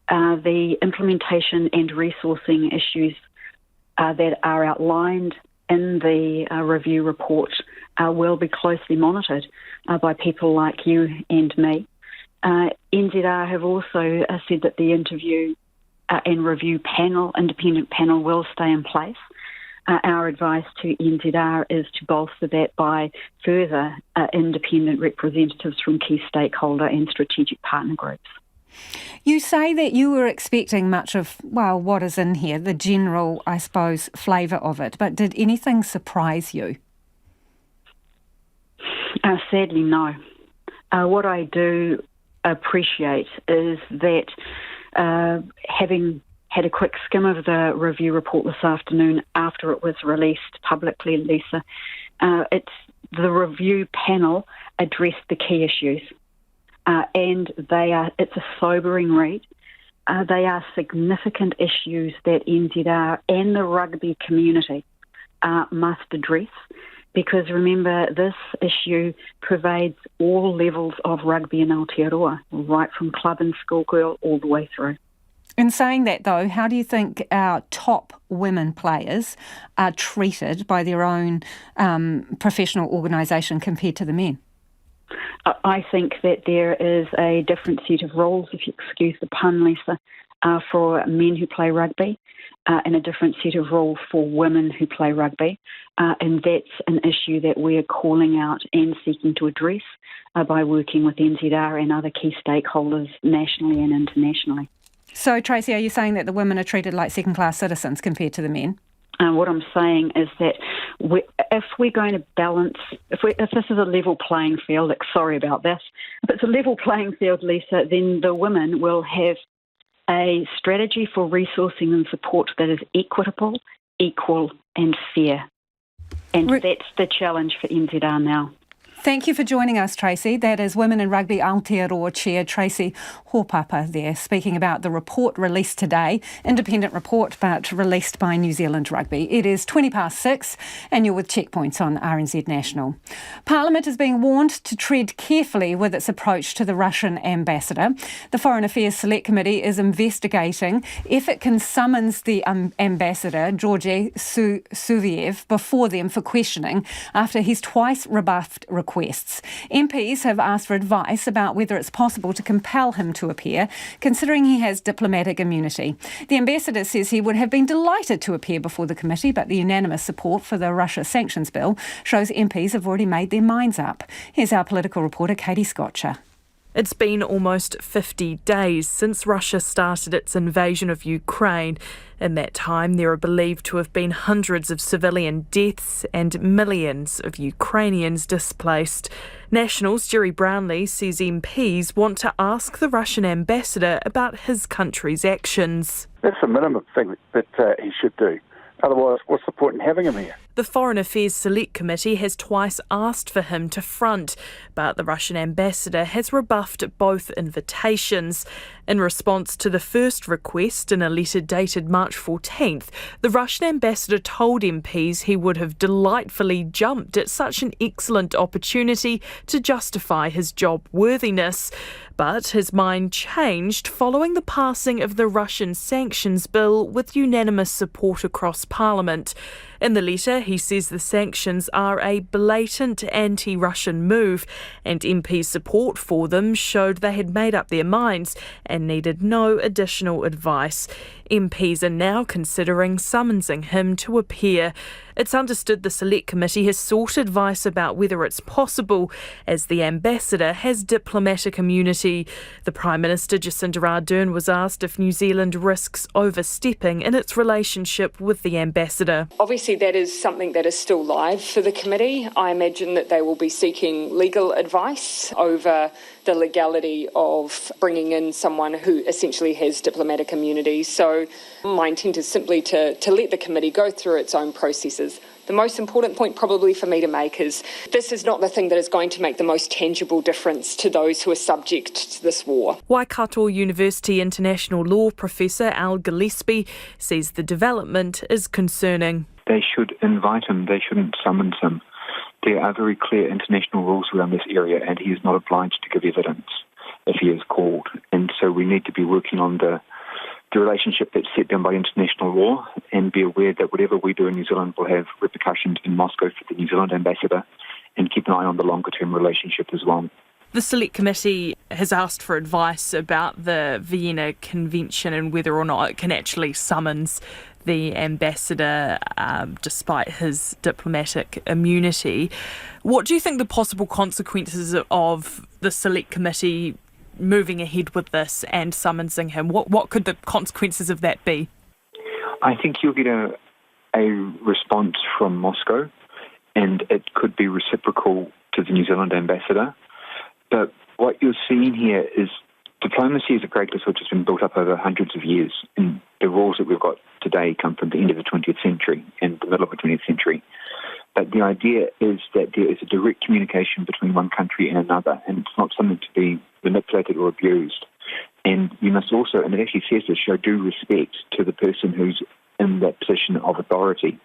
The implementation and resourcing issues that are outlined in the review report will be closely monitored by people like you and me. NZR have also said that the interview and review panel, independent panel, will stay in place. Our advice to NZR is to bolster that by further independent representatives from key stakeholder and strategic partner groups. You say that you were expecting much of, well, what is in here, the general, I suppose, flavour of it, but did anything surprise you? Sadly, no. What I do appreciate is that having had a quick skim of the review report this afternoon after it was released publicly, Lisa, the review panel addressed the key issues, and it's a sobering read. They are significant issues that NZR and the rugby community must address, because remember, this issue pervades all levels of rugby in Aotearoa, right from club and schoolgirl all the way through. In saying that, though, how do you think our top women players are treated by their own professional organisation compared to the men? I think that there is a different set of rules, if you excuse the pun, Lisa, for men who play rugby, and a different set of rules for women who play rugby. And that's an issue that we're calling out and seeking to address by working with NZR and other key stakeholders nationally and internationally. So, Tracy, are you saying that the women are treated like second-class citizens compared to the men? What I'm saying is that if we're going to balance, if this is a level playing field, sorry about this, if it's a level playing field, Lisa, then the women will have a strategy for resourcing and support that is equitable, equal and fair. And that's the challenge for NZR now. Thank you for joining us, Tracy. That is Women in Rugby Aotearoa Chair Tracy Hōpapa there, speaking about the report released today, independent report, but released by New Zealand Rugby. It is 6:20 and you're with Checkpoints on RNZ National. Parliament is being warned to tread carefully with its approach to the Russian ambassador. The Foreign Affairs Select Committee is investigating if it can summons the ambassador, Georgy Suviev, before them for questioning after he's twice rebuffed requests. MPs have asked for advice about whether it's possible to compel him to appear, considering he has diplomatic immunity. The ambassador says he would have been delighted to appear before the committee, but the unanimous support for the Russia sanctions bill shows MPs have already made their minds up. Here's our political reporter, Katie Scotcher. It's been almost 50 days since Russia started its invasion of Ukraine. In that time, there are believed to have been hundreds of civilian deaths and millions of Ukrainians displaced. Nationals Jerry Brownlee says MPs want to ask the Russian ambassador about his country's actions. That's the minimum thing that he should do. Otherwise, what's the point in having him here? The Foreign Affairs Select Committee has twice asked for him to front, but the Russian ambassador has rebuffed both invitations. In response to the first request in a letter dated March 14th, the Russian ambassador told MPs he would have delightfully jumped at such an excellent opportunity to justify his job worthiness. But his mind changed following the passing of the Russian sanctions bill with unanimous support across Parliament. In the letter, he says the sanctions are a blatant anti-Russian move, and MP's support for them showed they had made up their minds and needed no additional advice. MPs are now considering summonsing him to appear. It's understood the Select Committee has sought advice about whether it's possible, as the ambassador has diplomatic immunity. The Prime Minister, Jacinda Ardern, was asked if New Zealand risks overstepping in its relationship with the ambassador. Obviously, that is something that is still live for the committee. I imagine that they will be seeking legal advice over the legality of bringing in someone who essentially has diplomatic immunity. So my intent is simply to let the committee go through its own processes. The most important point probably for me to make is this is not the thing that is going to make the most tangible difference to those who are subject to this war. Waikato University International Law Professor Al Gillespie says the development is concerning. They should invite him, they shouldn't summons him. There are very clear international rules around this area, and he is not obliged to give evidence if he is called. And so we need to be working on the relationship that's set down by international law, and be aware that whatever we do in New Zealand will have repercussions in Moscow for the New Zealand ambassador, and keep an eye on the longer-term relationship as well. The Select Committee has asked for advice about the Vienna Convention and whether or not it can actually summons the ambassador despite his diplomatic immunity. What do you think the possible consequences of the Select Committee moving ahead with this and summoning him? What could the consequences of that be? I think you'll get a response from Moscow, and it could be reciprocal to the New Zealand ambassador. But what you're seeing here is diplomacy is a practice which has been built up over hundreds of years, and the rules that we've got today come from the end of the 20th century and the middle of the 20th century. But the idea is that there is a direct communication between one country and another, and it's not something to be manipulated or abused. And you must also, and it actually says this, show due respect to the person who's in that position of authority.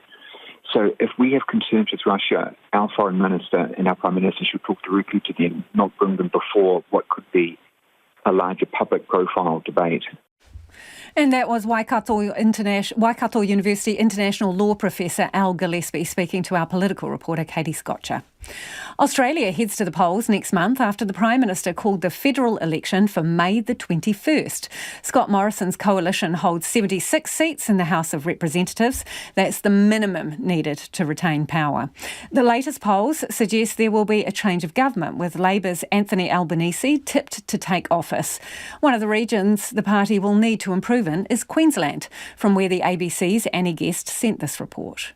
So if we have concerns with Russia, our Foreign Minister and our Prime Minister should talk directly to them, not bring them before what could be a larger public profile debate. And that was Waikato University International Law Professor Al Gillespie speaking to our political reporter Katie Scotcher. Australia heads to the polls next month after the Prime Minister called the federal election for May the 21st. Scott Morrison's coalition holds 76 seats in the House of Representatives. That's the minimum needed to retain power. The latest polls suggest there will be a change of government, with Labor's Anthony Albanese tipped to take office. One of the regions the party will need to improve in is Queensland, from where the ABC's Annie Guest sent this report.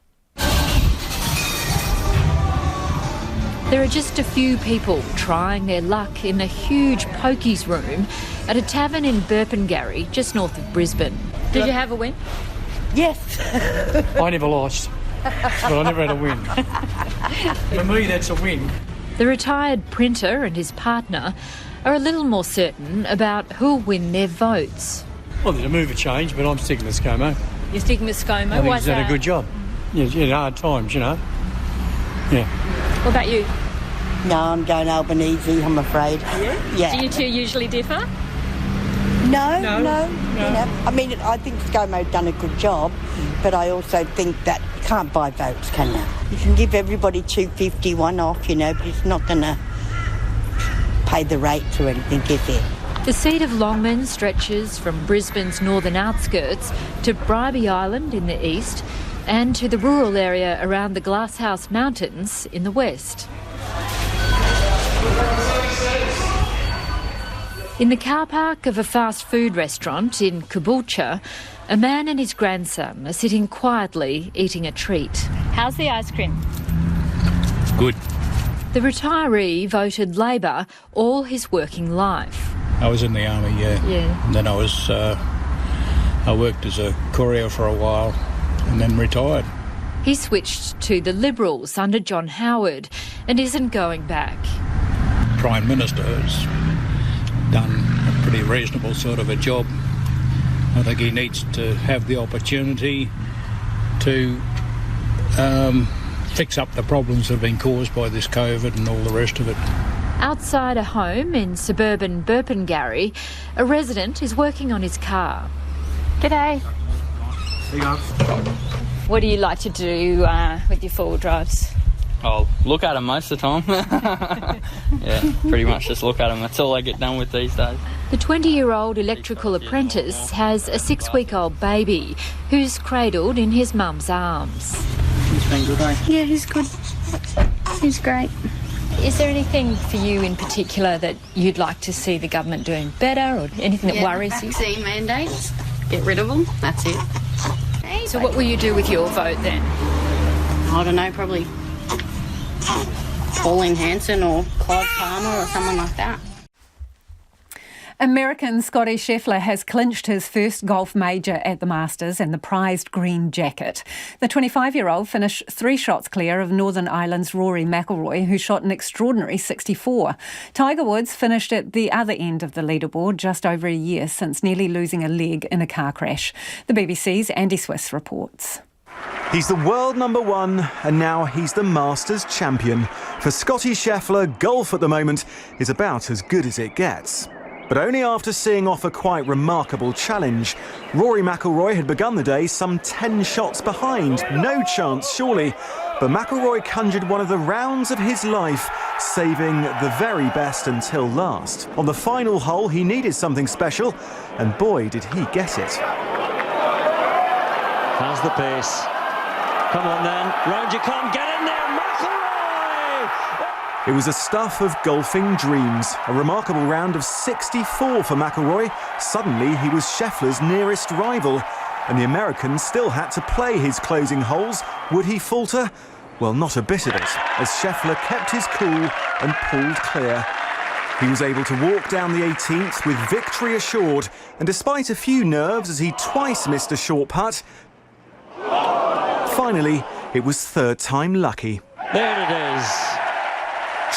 There are just a few people trying their luck in a huge pokies room at a tavern in Burpengary, just north of Brisbane. Did you have a win? Yes. I never lost, but I never had a win. For me, that's a win. The retired printer and his partner are a little more certain about who'll win their votes. Well, there's a move of change, but I'm sticking with ScoMo. You're sticking with ScoMo? I think he's done a good job. Yeah, in hard times, you know. Yeah. What about you? No, I'm going Albanese, I'm afraid. Yeah. Do you two usually differ? No. You know, I mean, I think ScoMo's done a good job, but I also think that you can't buy votes, can you? You can give everybody $2.50 one off, you know, but it's not going to pay the rates or anything, is it? The seat of Longman stretches from Brisbane's northern outskirts to Bribie Island in the east and to the rural area around the Glasshouse Mountains in the west. In the car park of a fast food restaurant in Caboolture, a man and his grandson are sitting quietly eating a treat. How's the ice cream? Good. The retiree voted Labor all his working life. I was in the army, yeah. And then I worked as a courier for a while and then retired. He switched to the Liberals under John Howard and isn't going back. Prime Minister has done a pretty reasonable sort of a job. I think he needs to have the opportunity to fix up the problems that have been caused by this COVID and all the rest of it. Outside a home in suburban Burpengary, a resident is working on his car. G'day. There you go. What do you like to do with your four-wheel drives? I'll look at them most of the time. Yeah, pretty much just look at them. That's all I get done with these days. The 20-year-old electrical apprentice has a 6-week-old baby who's cradled in his mum's arms. He's been good, eh? Yeah, he's good. He's great. Is there anything for you in particular that you'd like to see the government doing better, or anything that worries you? Vaccine mandates. Get rid of them. That's it. So what will you do with your vote then? I don't know, probably Pauline Hanson or Clive Palmer or someone like that. American Scotty Scheffler has clinched his first golf major at the Masters and the prized green jacket. The 25-year-old finished 3 shots clear of Northern Ireland's Rory McIlroy, who shot an extraordinary 64. Tiger Woods finished at the other end of the leaderboard just over a year since nearly losing a leg in a car crash. The BBC's Andy Swiss reports. He's the world number 1 and now he's the Masters champion. For Scotty Scheffler, golf at the moment is about as good as it gets. But only after seeing off a quite remarkable challenge. Rory McIlroy had begun the day some 10 shots behind. No chance, surely. But McIlroy conjured one of the rounds of his life, saving the very best until last. On the final hole, he needed something special, and boy, did he get it. How's the pace? Come on then, round you come, get in there, McIlroy! It was a stuff of golfing dreams. A remarkable round of 64 for McIlroy. Suddenly, he was Scheffler's nearest rival. And the American still had to play his closing holes. Would he falter? Well, not a bit of it, as Scheffler kept his cool and pulled clear. He was able to walk down the 18th with victory assured. And despite a few nerves as he twice missed a short putt, finally, it was third time lucky. There it is.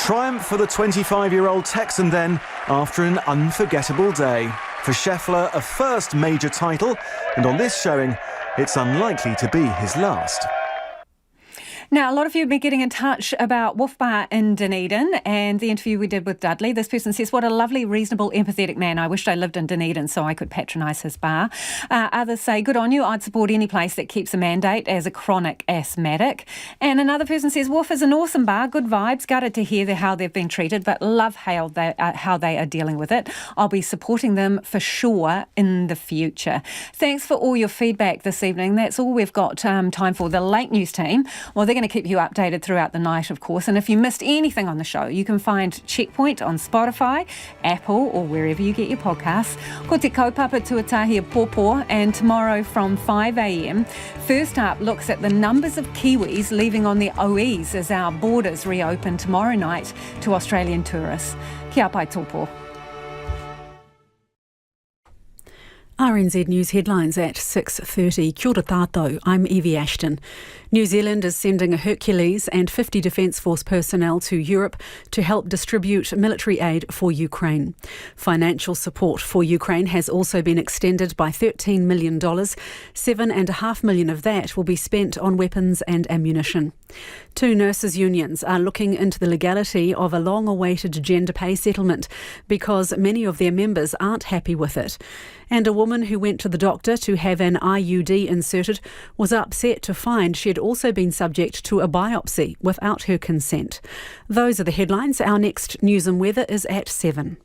Triumph for the 25-year-old Texan then, after an unforgettable day. For Scheffler, a first major title, and on this showing, it's unlikely to be his last. Now, a lot of you have been getting in touch about Woof Bar in Dunedin and the interview we did with Dudley. This person says, what a lovely, reasonable, empathetic man. I wished I lived in Dunedin so I could patronise his bar. Others say, good on you. I'd support any place that keeps a mandate as a chronic asthmatic. And another person says, Woof is an awesome bar, good vibes, gutted to hear how they've been treated, but love how they are dealing with it. I'll be supporting them for sure in the future. Thanks for all your feedback this evening. That's all we've got time for. The late news team, well, they're going to keep you updated throughout the night, of course. And if you missed anything on the show, you can find Checkpoint on Spotify, Apple, or wherever you get your podcasts. Ko te kaupapa tuatahi a pōpō, and tomorrow from 5 a.m. First Up looks at the numbers of Kiwis leaving on the OEs as our borders reopen tomorrow night to Australian tourists. Kia pai tōpō. RNZ News headlines at 6:30. Kia ora tātou, I'm Evie Ashton. New Zealand is sending a Hercules and 50 Defence Force personnel to Europe to help distribute military aid for Ukraine. Financial support for Ukraine has also been extended by $13 million. $7.5 million of that will be spent on weapons and ammunition. 2 nurses' unions are looking into the legality of a long-awaited gender pay settlement because many of their members aren't happy with it. And a woman who went to the doctor to have an IUD inserted was upset to find she had also been subject to a biopsy without her consent. Those are the headlines. Our next news and weather is at 7.